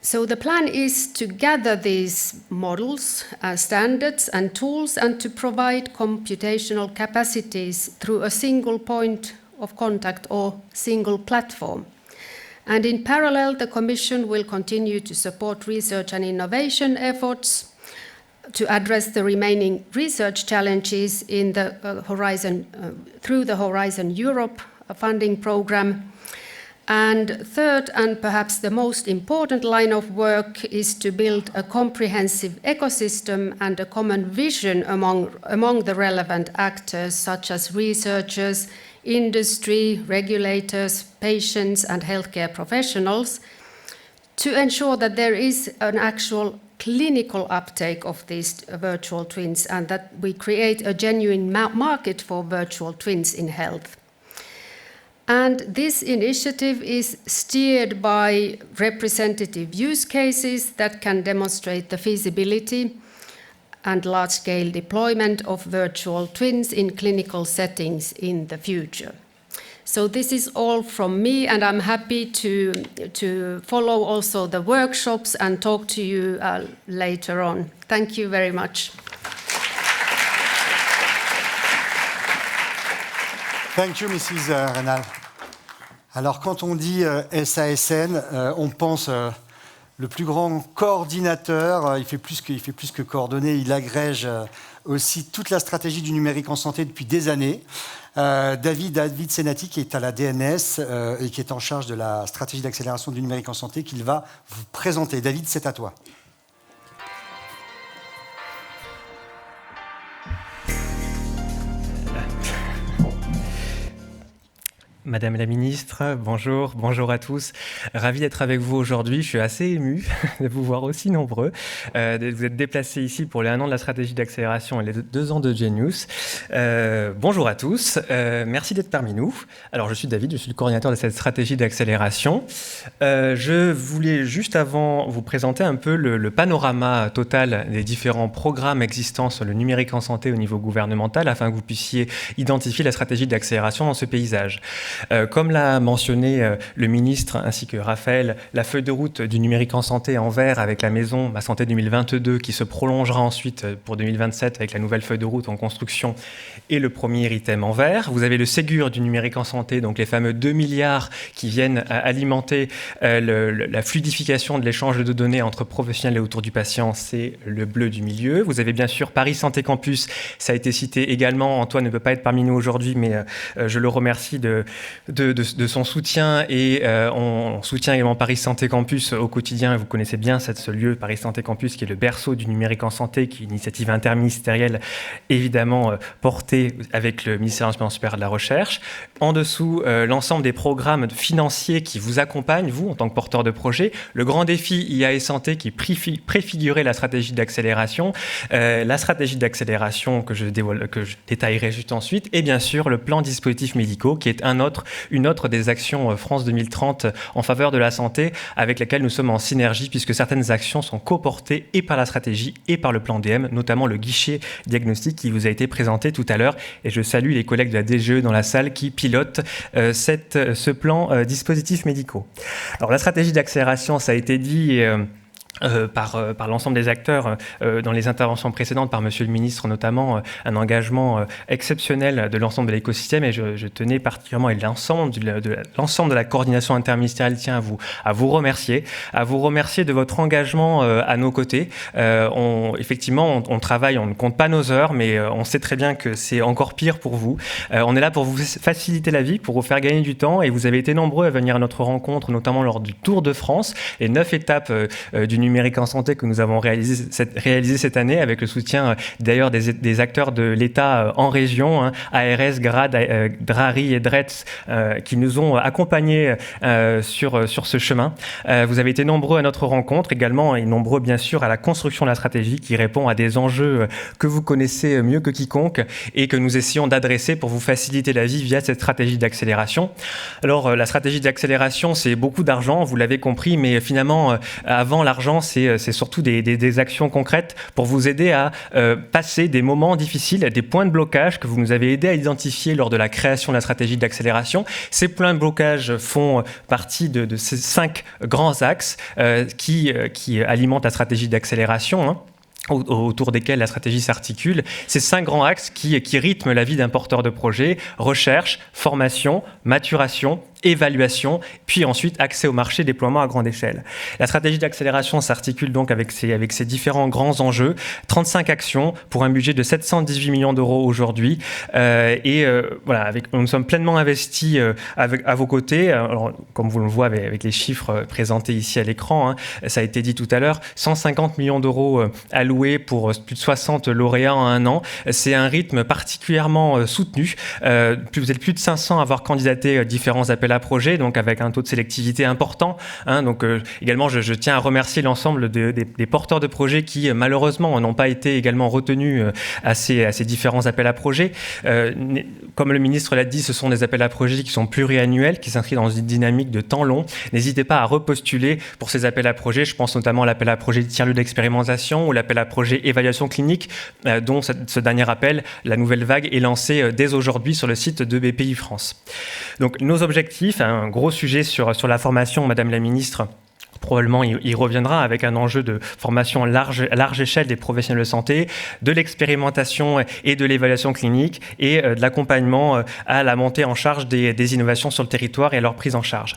So the plan is to gather these models, standards and tools, and to provide computational capacities through a single point of contact or single platform. And in parallel, the Commission will continue to support research and innovation efforts to address the remaining research challenges in the through the Horizon Europe funding program. And third, and perhaps the most important line of work, is to build a comprehensive ecosystem and a common vision among the relevant actors, such as researchers, industry, regulators, patients, and healthcare professionals, to ensure that there is an actual clinical uptake of these virtual twins and that we create a genuine market for virtual twins in health. And this initiative is steered by representative use cases that can demonstrate the feasibility and large-scale deployment of virtual twins in clinical settings in the future. So this is all from me, and I'm happy to follow also the workshops and talk to you later on. Thank you very much. Thank you, Mrs. Reynal. Alors, quand on dit SASN, on pense le plus grand coordinateur. Il fait plus que coordonner, il agrège aussi toute la stratégie du numérique en santé depuis des années. David Senati, qui est à la DNS et qui est en charge de la stratégie d'accélération du numérique en santé, qu'il va vous présenter. David, c'est à toi. Madame la ministre, bonjour à tous. Ravi d'être avec vous aujourd'hui. Je suis assez ému de vous voir aussi nombreux. Vous êtes déplacés ici pour les 1 an de la stratégie d'accélération et les 2 ans de Genius. Bonjour à tous. Merci d'être parmi nous. Alors, je suis David, je suis le coordinateur de cette stratégie d'accélération. Je voulais juste avant vous présenter un peu le panorama total des différents programmes existants sur le numérique en santé au niveau gouvernemental afin que vous puissiez identifier la stratégie d'accélération dans ce paysage. Comme l'a mentionné le ministre ainsi que Raphaël, la feuille de route du numérique en santé en vert avec la maison Ma Santé 2022 qui se prolongera ensuite pour 2027 avec la nouvelle feuille de route en construction et le premier item en vert. Vous avez le Ségur du numérique en santé, donc les fameux 2 milliards qui viennent alimenter la fluidification de l'échange de données entre professionnels et autour du patient, c'est le bleu du milieu. Vous avez bien sûr Paris Santé Campus, ça a été cité également. Antoine ne peut pas être parmi nous aujourd'hui, mais je le remercie de son soutien et on soutient également Paris Santé Campus au quotidien. Vous connaissez bien ce lieu, Paris Santé Campus, qui est le berceau du numérique en santé, qui est une initiative interministérielle évidemment portée avec le ministère de l'Enseignement supérieur de la Recherche. En dessous, l'ensemble des programmes financiers qui vous accompagnent, vous, en tant que porteur de projet. Le grand défi IA et santé qui préfigurait la stratégie d'accélération. La stratégie d'accélération que je détaillerai juste ensuite. Et bien sûr, le plan dispositifs médicaux qui est une autre des actions France 2030 en faveur de la santé avec laquelle nous sommes en synergie puisque certaines actions sont coportées et par la stratégie et par le plan DM, notamment le guichet diagnostic qui vous a été présenté tout à l'heure. Et je salue les collègues de la DGE dans la salle qui pilotent ce plan dispositifs médicaux. Alors la stratégie d'accélération, ça a été dit par l'ensemble des acteurs dans les interventions précédentes, par Monsieur le Ministre notamment, un engagement exceptionnel de l'ensemble de l'écosystème et je tenais particulièrement, et l'ensemble de la coordination interministérielle tient à vous remercier de votre engagement à nos côtés. Effectivement, on travaille, on ne compte pas nos heures, mais on sait très bien que c'est encore pire pour vous. On est là pour vous faciliter la vie, pour vous faire gagner du temps et vous avez été nombreux à venir à notre rencontre, notamment lors du Tour de France, les 9 étapes du du numérique en santé que nous avons réalisé cette année avec le soutien d'ailleurs des acteurs de l'État en région, ARS, GRAD, DRARI et DRETS, qui nous ont accompagnés sur ce chemin. Vous avez été nombreux à notre rencontre également, et nombreux bien sûr à la construction de la stratégie qui répond à des enjeux que vous connaissez mieux que quiconque et que nous essayons d'adresser pour vous faciliter la vie via cette stratégie d'accélération. Alors la stratégie d'accélération, c'est beaucoup d'argent, vous l'avez compris, mais finalement avant l'argent, c'est surtout des actions concrètes pour vous aider à passer des moments difficiles, des points de blocage que vous nous avez aidé à identifier lors de la création de la stratégie d'accélération. Ces points de blocage font partie de ces 5 grands axes qui alimentent la stratégie d'accélération, autour desquels la stratégie s'articule. Ces 5 grands axes qui rythment la vie d'un porteur de projet: recherche, formation, maturation, évaluation, puis ensuite accès au marché, déploiement à grande échelle. La stratégie d'accélération s'articule donc avec ces différents grands enjeux. 35 actions pour un budget de 718 millions d'euros aujourd'hui. Voilà, nous sommes pleinement investis à vos côtés. Alors, comme vous le voyez avec les chiffres présentés ici à l'écran, ça a été dit tout à l'heure, 150 millions d'euros alloués pour plus de 60 lauréats en un an. C'est un rythme particulièrement soutenu. Vous êtes plus de 500 à avoir candidaté différents appels à projets, donc avec un taux de sélectivité important. Donc également, je tiens à remercier l'ensemble des porteurs de projets qui malheureusement n'ont pas été également retenus à ces différents appels à projets. Comme le ministre l'a dit, ce sont des appels à projets qui sont pluriannuels, qui s'inscrivent dans une dynamique de temps long. N'hésitez pas à repostuler pour ces appels à projets. Je pense notamment à l'appel à projet tiers-lieu d'expérimentation ou l'appel à projet évaluation clinique, dont ce dernier appel, la nouvelle vague, est lancé dès aujourd'hui sur le site de BPI France. Donc nos objectifs, un gros sujet sur la formation, Madame la Ministre. Probablement, il reviendra avec un enjeu de formation à large échelle des professionnels de santé, de l'expérimentation et de l'évaluation clinique et de l'accompagnement à la montée en charge des innovations sur le territoire et à leur prise en charge.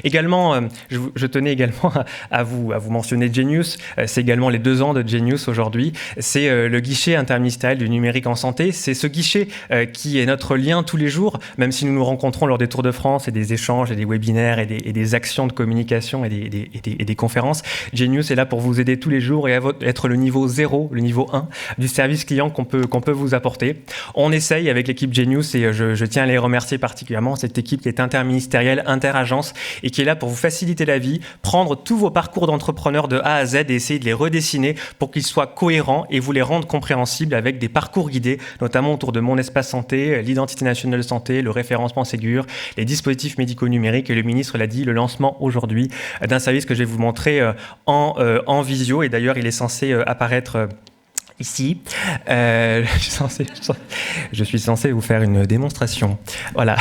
Également, je tenais également à vous mentionner Genius. C'est également les 2 ans de Genius aujourd'hui. C'est le guichet interministériel du numérique en santé. C'est ce guichet qui est notre lien tous les jours, même si nous nous rencontrons lors des Tours de France et des échanges et des webinaires et des actions de communication et des conférences. Genius est là pour vous aider tous les jours et être le niveau 0, le niveau 1 du service client qu'on peut vous apporter. On essaye avec l'équipe Genius, et je tiens à les remercier particulièrement, cette équipe qui est interministérielle, interagence, et qui est là pour vous faciliter la vie, prendre tous vos parcours d'entrepreneurs de A à Z et essayer de les redessiner pour qu'ils soient cohérents et vous les rendre compréhensibles avec des parcours guidés, notamment autour de Mon Espace Santé, l'identité nationale de santé, le référencement Ségur, les dispositifs médicaux numériques, et le ministre l'a dit, le lancement aujourd'hui d'un service que je vais vous montrer en visio, et d'ailleurs il est censé apparaître ici. Je suis censé vous faire une démonstration. Voilà.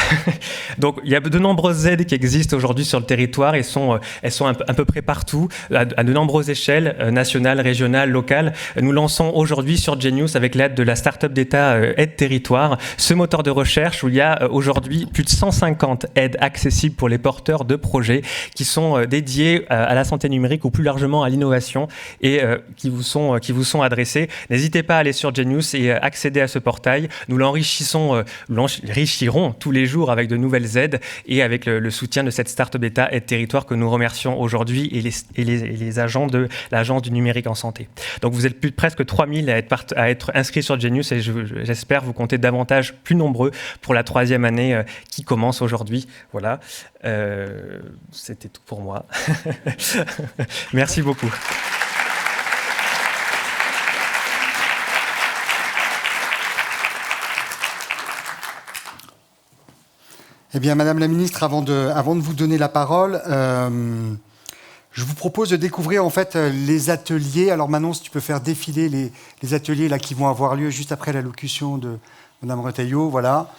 Donc, il y a de nombreuses aides qui existent aujourd'hui sur le territoire et elles sont à peu près partout, à de nombreuses échelles, nationales, régionales, locales. Nous lançons aujourd'hui sur Genius, avec l'aide de la start-up d'État Aide Territoire, ce moteur de recherche où il y a aujourd'hui plus de 150 aides accessibles pour les porteurs de projets qui sont dédiés à la santé numérique ou plus largement à l'innovation et qui vous sont adressées. N'hésitez pas à aller sur Genius et accéder à ce portail. Nous l'enrichirons tous les jours avec de nouvelles aides et avec le soutien de cette start-up d'État Aide Territoire que nous remercions aujourd'hui et les agents de l'Agence du numérique en santé. Donc vous êtes plus de presque 3000 à être inscrits sur Genius, et j'espère vous compter davantage, plus nombreux pour la 3e année qui commence aujourd'hui. Voilà, c'était tout pour moi. Merci beaucoup. Eh bien, Madame la Ministre, avant de vous donner la parole, je vous propose de découvrir en fait les ateliers. Alors Manon, si tu peux faire défiler les ateliers là, qui vont avoir lieu juste après l'allocution de Madame Retailleau. Voilà,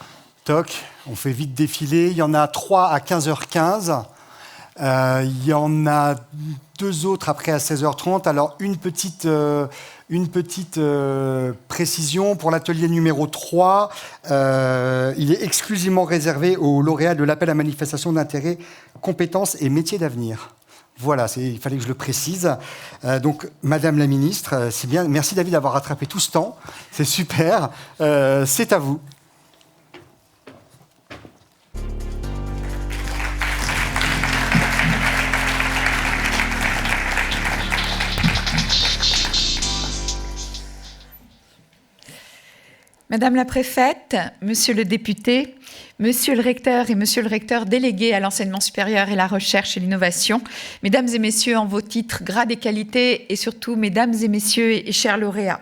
toc, on fait vite défiler. Il y en a 3 à 15h15. Il y en a 2 autres après à 16h30. Alors une petite précision pour l'atelier numéro 3. Il est exclusivement réservé aux lauréats de l'appel à manifestation d'intérêt, compétences et métiers d'avenir. Voilà, il fallait que je le précise. Donc, Madame la Ministre, c'est bien. Merci David d'avoir rattrapé tout ce temps. C'est super. C'est à vous. Madame la préfète, monsieur le député, monsieur le recteur et monsieur le recteur délégué à l'enseignement supérieur et la recherche et l'innovation, mesdames et messieurs en vos titres, grades et qualités, et surtout mesdames et messieurs et chers lauréats.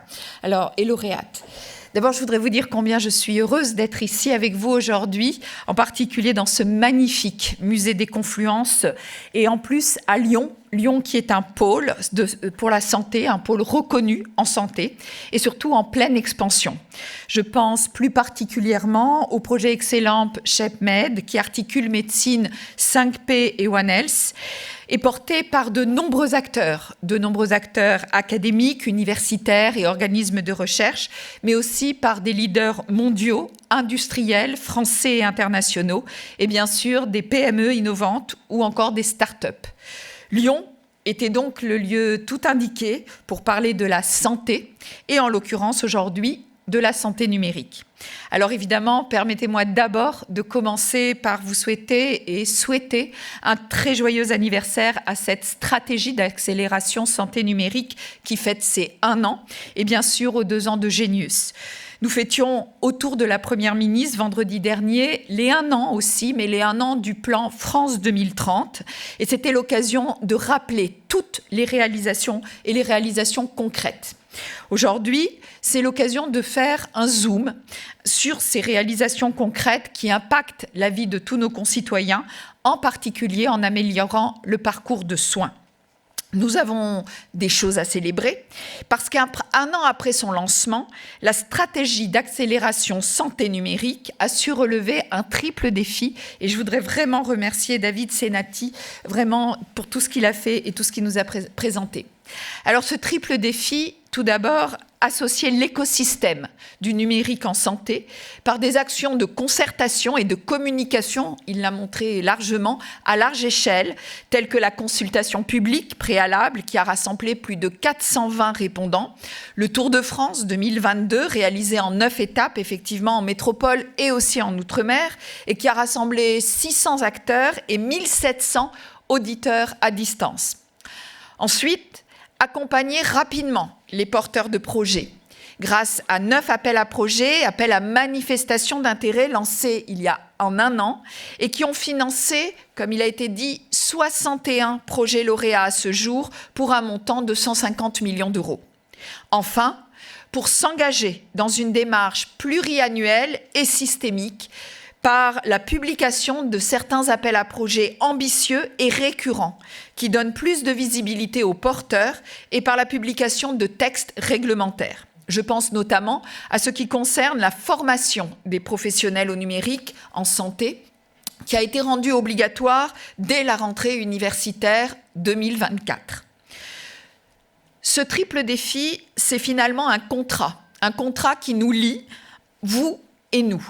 Et lauréates. D'abord, je voudrais vous dire combien je suis heureuse d'être ici avec vous aujourd'hui, en particulier dans ce magnifique musée des Confluences, et en plus à Lyon. Lyon qui est un pôle pour la santé, un pôle reconnu en santé et surtout en pleine expansion. Je pense plus particulièrement au projet excellent SHEPMed qui articule médecine 5P et One Health et porté par de nombreux acteurs académiques, universitaires et organismes de recherche, mais aussi par des leaders mondiaux, industriels, français et internationaux, et bien sûr des PME innovantes ou encore des start-up. Lyon était donc le lieu tout indiqué pour parler de la santé et en l'occurrence aujourd'hui de la santé numérique. Alors évidemment, permettez-moi d'abord de commencer par vous souhaiter un très joyeux anniversaire à cette stratégie d'accélération santé numérique qui fête ses 1 an et bien sûr aux 2 ans de Genius. Nous fêtions autour de la Première ministre vendredi dernier les 1 an aussi, mais les 1 an du plan France 2030. Et c'était l'occasion de rappeler toutes les réalisations et les réalisations concrètes. Aujourd'hui, c'est l'occasion de faire un zoom sur ces réalisations concrètes qui impactent la vie de tous nos concitoyens, en particulier en améliorant le parcours de soins. Nous avons des choses à célébrer parce qu'1 an après son lancement, la stratégie d'accélération santé numérique a su relever un triple défi et je voudrais vraiment remercier David Senati vraiment pour tout ce qu'il a fait et tout ce qu'il nous a présenté. Alors ce triple défi, tout d'abord, associer l'écosystème du numérique en santé par des actions de concertation et de communication, il l'a montré largement, à large échelle, telles que la consultation publique préalable qui a rassemblé plus de 420 répondants, le Tour de France 2022 réalisé en 9 étapes, effectivement en métropole et aussi en Outre-mer, et qui a rassemblé 600 acteurs et 1700 auditeurs à distance. Ensuite, accompagner rapidement les porteurs de projets grâce à 9 appels à projets, appels à manifestation d'intérêt lancés il y a en 1 an et qui ont financé, comme il a été dit, 61 projets lauréats à ce jour pour un montant de 150 millions d'euros. Enfin, pour s'engager dans une démarche pluriannuelle et systémique par la publication de certains appels à projets ambitieux et récurrents qui donnent plus de visibilité aux porteurs et par la publication de textes réglementaires. Je pense notamment à ce qui concerne la formation des professionnels au numérique en santé qui a été rendue obligatoire dès la rentrée universitaire 2024. Ce triple défi, c'est finalement un contrat qui nous lie, vous et nous.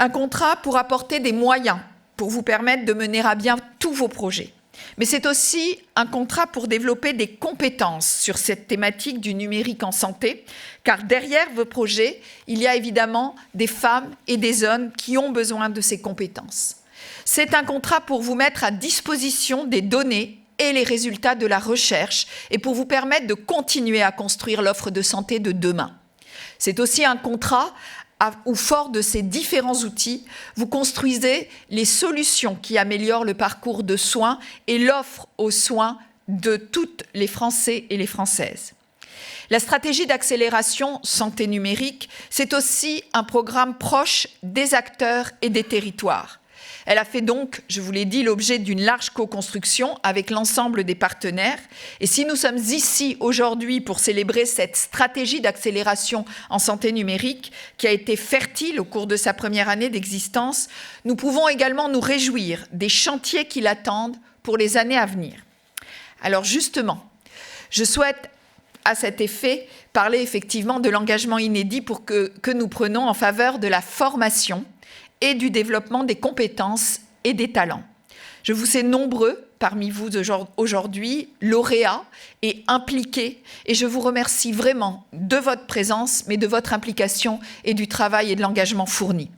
Un contrat pour apporter des moyens, pour vous permettre de mener à bien tous vos projets. Mais c'est aussi un contrat pour développer des compétences sur cette thématique du numérique en santé, car derrière vos projets, il y a évidemment des femmes et des hommes qui ont besoin de ces compétences. C'est un contrat pour vous mettre à disposition des données et les résultats de la recherche et pour vous permettre de continuer à construire l'offre de santé de demain. C'est aussi un contrat où, fort de ces différents outils, vous construisez les solutions qui améliorent le parcours de soins et l'offre aux soins de toutes les Français et les Françaises. La stratégie d'accélération santé numérique, c'est aussi un programme proche des acteurs et des territoires. Elle a fait donc, je vous l'ai dit, l'objet d'une large co-construction avec l'ensemble des partenaires. Et si nous sommes ici aujourd'hui pour célébrer cette stratégie d'accélération en santé numérique qui a été fertile au cours de sa première année d'existence, nous pouvons également nous réjouir des chantiers qui l'attendent pour les années à venir. Alors justement, je souhaite à cet effet parler effectivement de l'engagement inédit que nous prenons en faveur de la formation et du développement des compétences et des talents. Je vous sais nombreux parmi vous aujourd'hui, lauréats et impliqués, et je vous remercie vraiment de votre présence, mais de votre implication et du travail et de l'engagement fourni.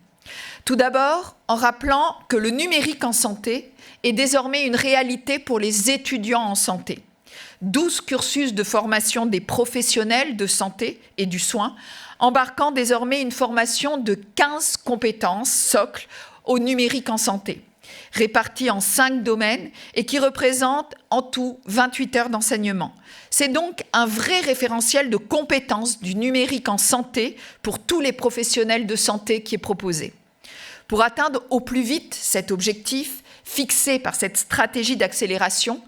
Tout d'abord, en rappelant que le numérique en santé est désormais une réalité pour les étudiants en santé. 12 cursus de formation des professionnels de santé et du soin, embarquant désormais une formation de 15 compétences socles au numérique en santé, réparties en 5 domaines et qui représentent en tout 28 heures d'enseignement. C'est donc un vrai référentiel de compétences du numérique en santé pour tous les professionnels de santé qui est proposé. Pour atteindre au plus vite cet objectif fixé par cette stratégie d'accélération,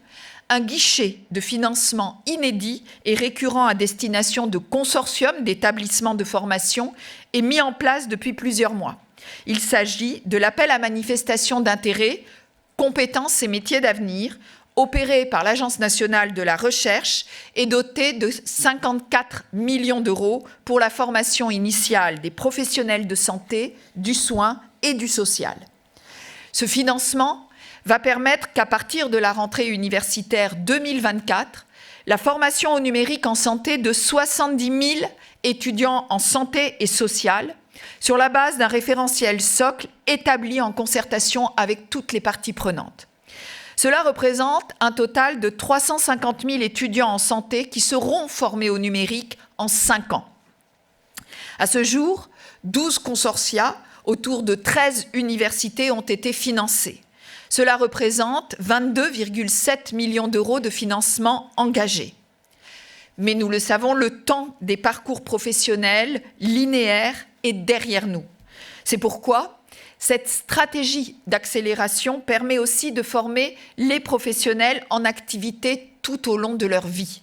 un guichet de financement inédit et récurrent à destination de consortiums d'établissements de formation est mis en place depuis plusieurs mois. Il s'agit de l'appel à manifestation d'intérêt, compétences et métiers d'avenir, opéré par l'Agence nationale de la recherche et doté de 54 millions d'euros pour la formation initiale des professionnels de santé, du soin et du social. Ce financement va permettre qu'à partir de la rentrée universitaire 2024, la formation au numérique en santé de 70 000 étudiants en santé et sociale, sur la base d'un référentiel socle établi en concertation avec toutes les parties prenantes. Cela représente un total de 350 000 étudiants en santé qui seront formés au numérique en 5 ans. À ce jour, 12 consortia autour de 13 universités ont été financés. Cela représente 22,7 millions d'euros de financement engagé. Mais nous le savons, le temps des parcours professionnels linéaires est derrière nous. C'est pourquoi cette stratégie d'accélération permet aussi de former les professionnels en activité tout au long de leur vie.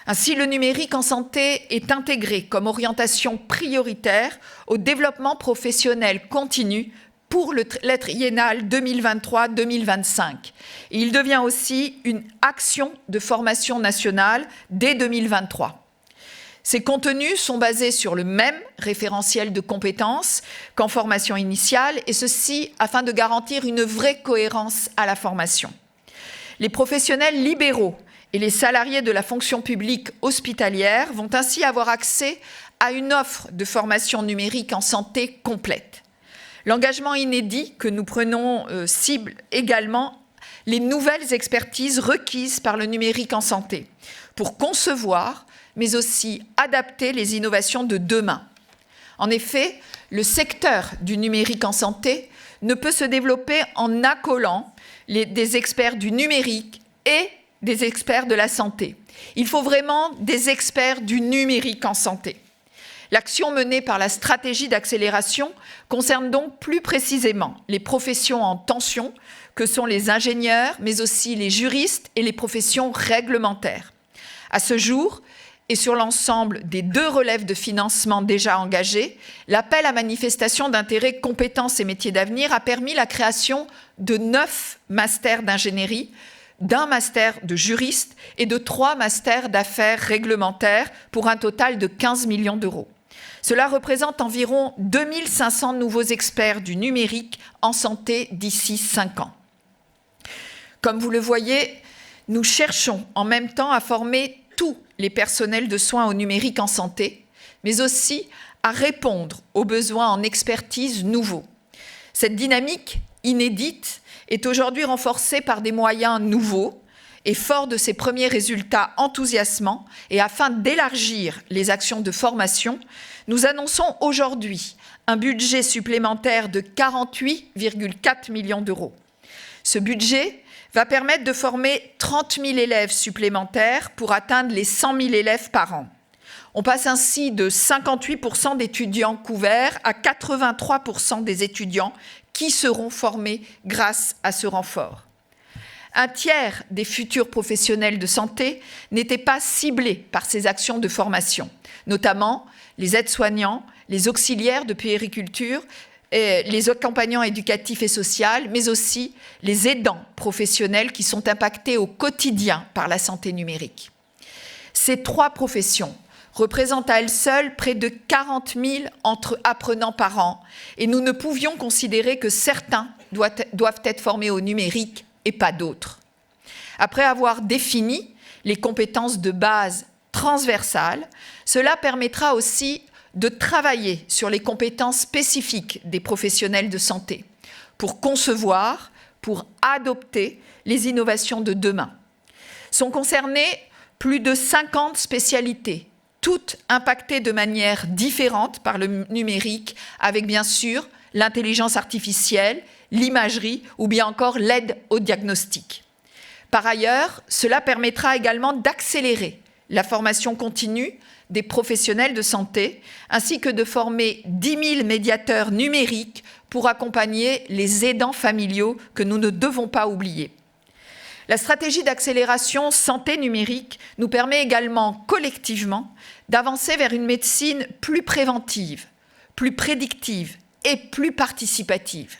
Ainsi, le numérique en santé est intégré comme orientation prioritaire au développement professionnel continu pour le triennal 2023-2025. Et il devient aussi une action de formation nationale dès 2023. Ces contenus sont basés sur le même référentiel de compétences qu'en formation initiale, et ceci afin de garantir une vraie cohérence à la formation. Les professionnels libéraux et les salariés de la fonction publique hospitalière vont ainsi avoir accès à une offre de formation numérique en santé complète. L'engagement inédit que nous prenons cible également les nouvelles expertises requises par le numérique en santé pour concevoir, mais aussi adapter les innovations de demain. En effet, le secteur du numérique en santé ne peut se développer en accolant des experts du numérique et des experts de la santé. Il faut vraiment des experts du numérique en santé. L'action menée par la stratégie d'accélération concerne donc plus précisément les professions en tension, que sont les ingénieurs, mais aussi les juristes et les professions réglementaires. À ce jour, et sur l'ensemble des 2 relèves de financement déjà engagés, l'appel à manifestation d'intérêt compétences et métiers d'avenir a permis la création de 9 masters d'ingénierie, d'un master de juriste et de 3 masters d'affaires réglementaires pour un total de 15 millions d'euros. Cela représente environ 2500 nouveaux experts du numérique en santé d'ici 5 ans. Comme vous le voyez, nous cherchons en même temps à former tous les personnels de soins au numérique en santé, mais aussi à répondre aux besoins en expertise nouveaux. Cette dynamique inédite est aujourd'hui renforcée par des moyens nouveaux et fort de ses premiers résultats enthousiasmants, et afin d'élargir les actions de formation, nous annonçons aujourd'hui un budget supplémentaire de 48,4 millions d'euros. Ce budget va permettre de former 30 000 élèves supplémentaires pour atteindre les 100 000 élèves par an. On passe ainsi de 58% d'étudiants couverts à 83% des étudiants qui seront formés grâce à ce renfort. Un tiers des futurs professionnels de santé n'étaient pas ciblés par ces actions de formation, notamment les aides-soignants, les auxiliaires de puériculture, les accompagnants éducatifs et sociaux, mais aussi les aidants professionnels qui sont impactés au quotidien par la santé numérique. Ces 3 professions représentent à elles seules près de 40 000 apprenants par an, et nous ne pouvions considérer que certains doivent être formés au numérique et pas d'autres. Après avoir défini les compétences de base transversales, cela permettra aussi de travailler sur les compétences spécifiques des professionnels de santé pour concevoir, pour adopter les innovations de demain. Sont concernées plus de 50 spécialités, toutes impactées de manière différente par le numérique, avec bien sûr l'intelligence artificielle, l'imagerie ou bien encore l'aide au diagnostic. Par ailleurs, cela permettra également d'accélérer la formation continue des professionnels de santé, ainsi que de former 10 000 médiateurs numériques pour accompagner les aidants familiaux que nous ne devons pas oublier. La stratégie d'accélération santé numérique nous permet également collectivement d'avancer vers une médecine plus préventive, plus prédictive et plus participative.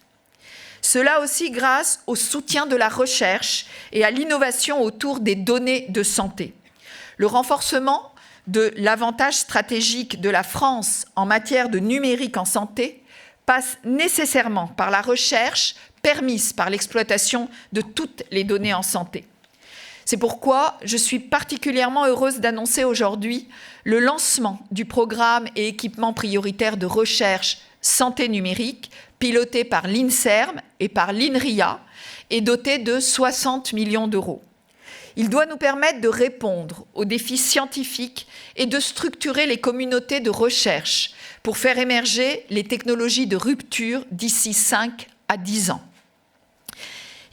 Cela aussi grâce au soutien de la recherche et à l'innovation autour des données de santé. Le renforcement de l'avantage stratégique de la France en matière de numérique en santé passe nécessairement par la recherche permise par l'exploitation de toutes les données en santé. C'est pourquoi je suis particulièrement heureuse d'annoncer aujourd'hui le lancement du programme et équipement prioritaire de recherche santé numérique, piloté par l'INSERM et par l'INRIA et doté de 60 millions d'euros. Il doit nous permettre de répondre aux défis scientifiques et de structurer les communautés de recherche pour faire émerger les technologies de rupture d'ici 5 à 10 ans.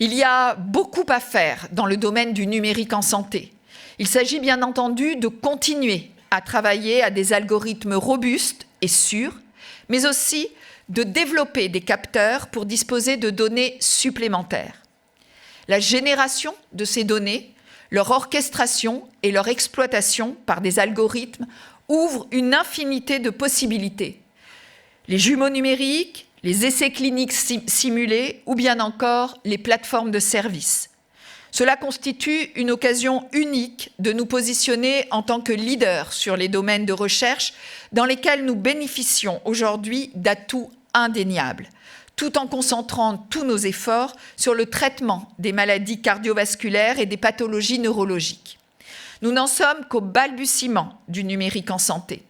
Il y a beaucoup à faire dans le domaine du numérique en santé. Il s'agit bien entendu de continuer à travailler à des algorithmes robustes et sûrs, mais aussi de développer des capteurs pour disposer de données supplémentaires. La génération de ces données, leur orchestration et leur exploitation par des algorithmes ouvrent une infinité de possibilités. Les jumeaux numériques, les essais cliniques simulés ou bien encore les plateformes de services. Cela constitue une occasion unique de nous positionner en tant que leader sur les domaines de recherche dans lesquels nous bénéficions aujourd'hui d'atouts indéniables, tout en concentrant tous nos efforts sur le traitement des maladies cardiovasculaires et des pathologies neurologiques. Nous n'en sommes qu'au balbutiement du numérique en santé.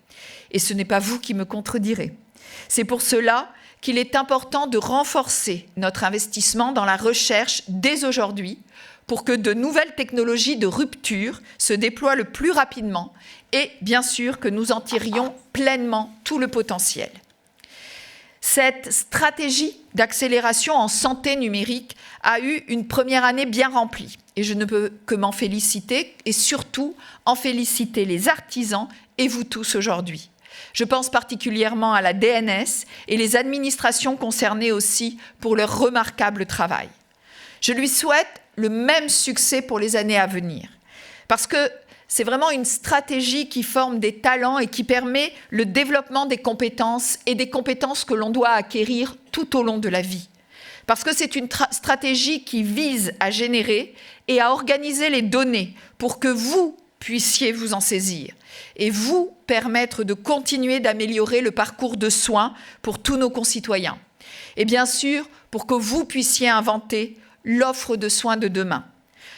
Et ce n'est pas vous qui me contredirez. C'est pour cela qu'il est important de renforcer notre investissement dans la recherche dès aujourd'hui pour que de nouvelles technologies de rupture se déploient le plus rapidement et, bien sûr, que nous en tirions pleinement tout le potentiel. Cette stratégie d'accélération en santé numérique a eu une première année bien remplie et je ne peux que m'en féliciter et surtout en féliciter les artisans et vous tous aujourd'hui. Je pense particulièrement à la DNS et les administrations concernées aussi pour leur remarquable travail. Je lui souhaite le même succès pour les années à venir parce que c'est vraiment une stratégie qui forme des talents et qui permet le développement des compétences et des compétences que l'on doit acquérir tout au long de la vie. Parce que c'est une stratégie qui vise à générer et à organiser les données pour que vous puissiez vous en saisir et vous permettre de continuer d'améliorer le parcours de soins pour tous nos concitoyens. Et bien sûr, pour que vous puissiez inventer l'offre de soins de demain.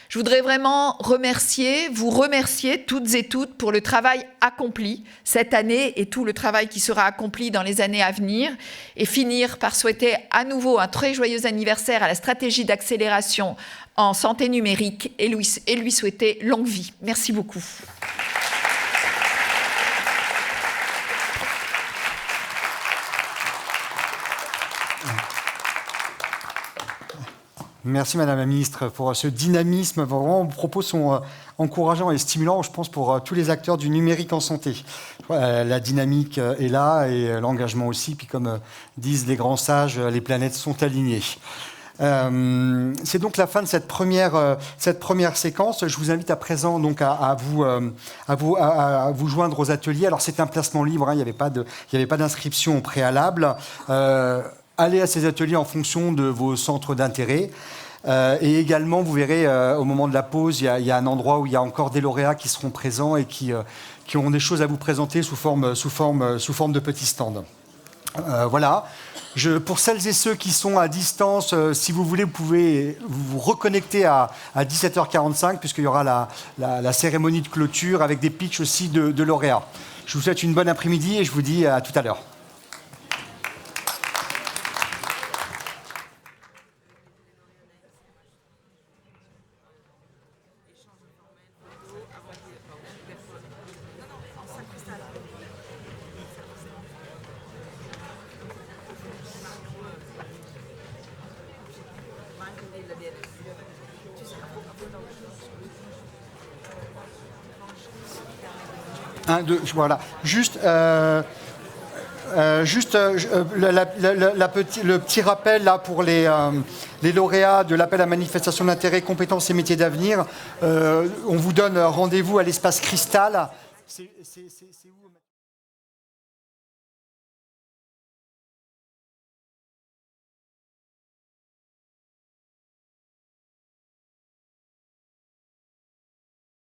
Je voudrais vraiment vous remercier toutes et toutes pour le travail accompli cette année et tout le travail qui sera accompli dans les années à venir et finir par souhaiter à nouveau un très joyeux anniversaire à la stratégie d'accélération en santé numérique et lui souhaiter longue vie. Merci beaucoup. Merci Madame la Ministre pour ce dynamisme. Vraiment, vos propos sont encourageants et stimulants, je pense, pour tous les acteurs du numérique en santé. La dynamique est là et l'engagement aussi. Puis comme disent les grands sages, les planètes sont alignées. C'est donc la fin de cette première séquence. Je vous invite à présent donc à vous joindre aux ateliers. Alors c'est un placement libre, hein, il n'y avait pas d'inscription au préalable. Allez à ces ateliers en fonction de vos centres d'intérêt. Et également, vous verrez, au moment de la pause, il y a un endroit où il y a encore des lauréats qui seront présents et qui auront des choses à vous présenter sous forme de petits stands. Voilà. Pour celles et ceux qui sont à distance, si vous voulez, vous pouvez vous reconnecter à 17h45, puisqu'il y aura la cérémonie de clôture avec des pitchs aussi de lauréats. Je vous souhaite une bonne après-midi et je vous dis à tout à l'heure. 1, 2, voilà. Juste, le petit rappel là pour les lauréats de l'appel à manifestation d'intérêt, compétences et métiers d'avenir. On vous donne rendez-vous à l'espace Cristal. C'est où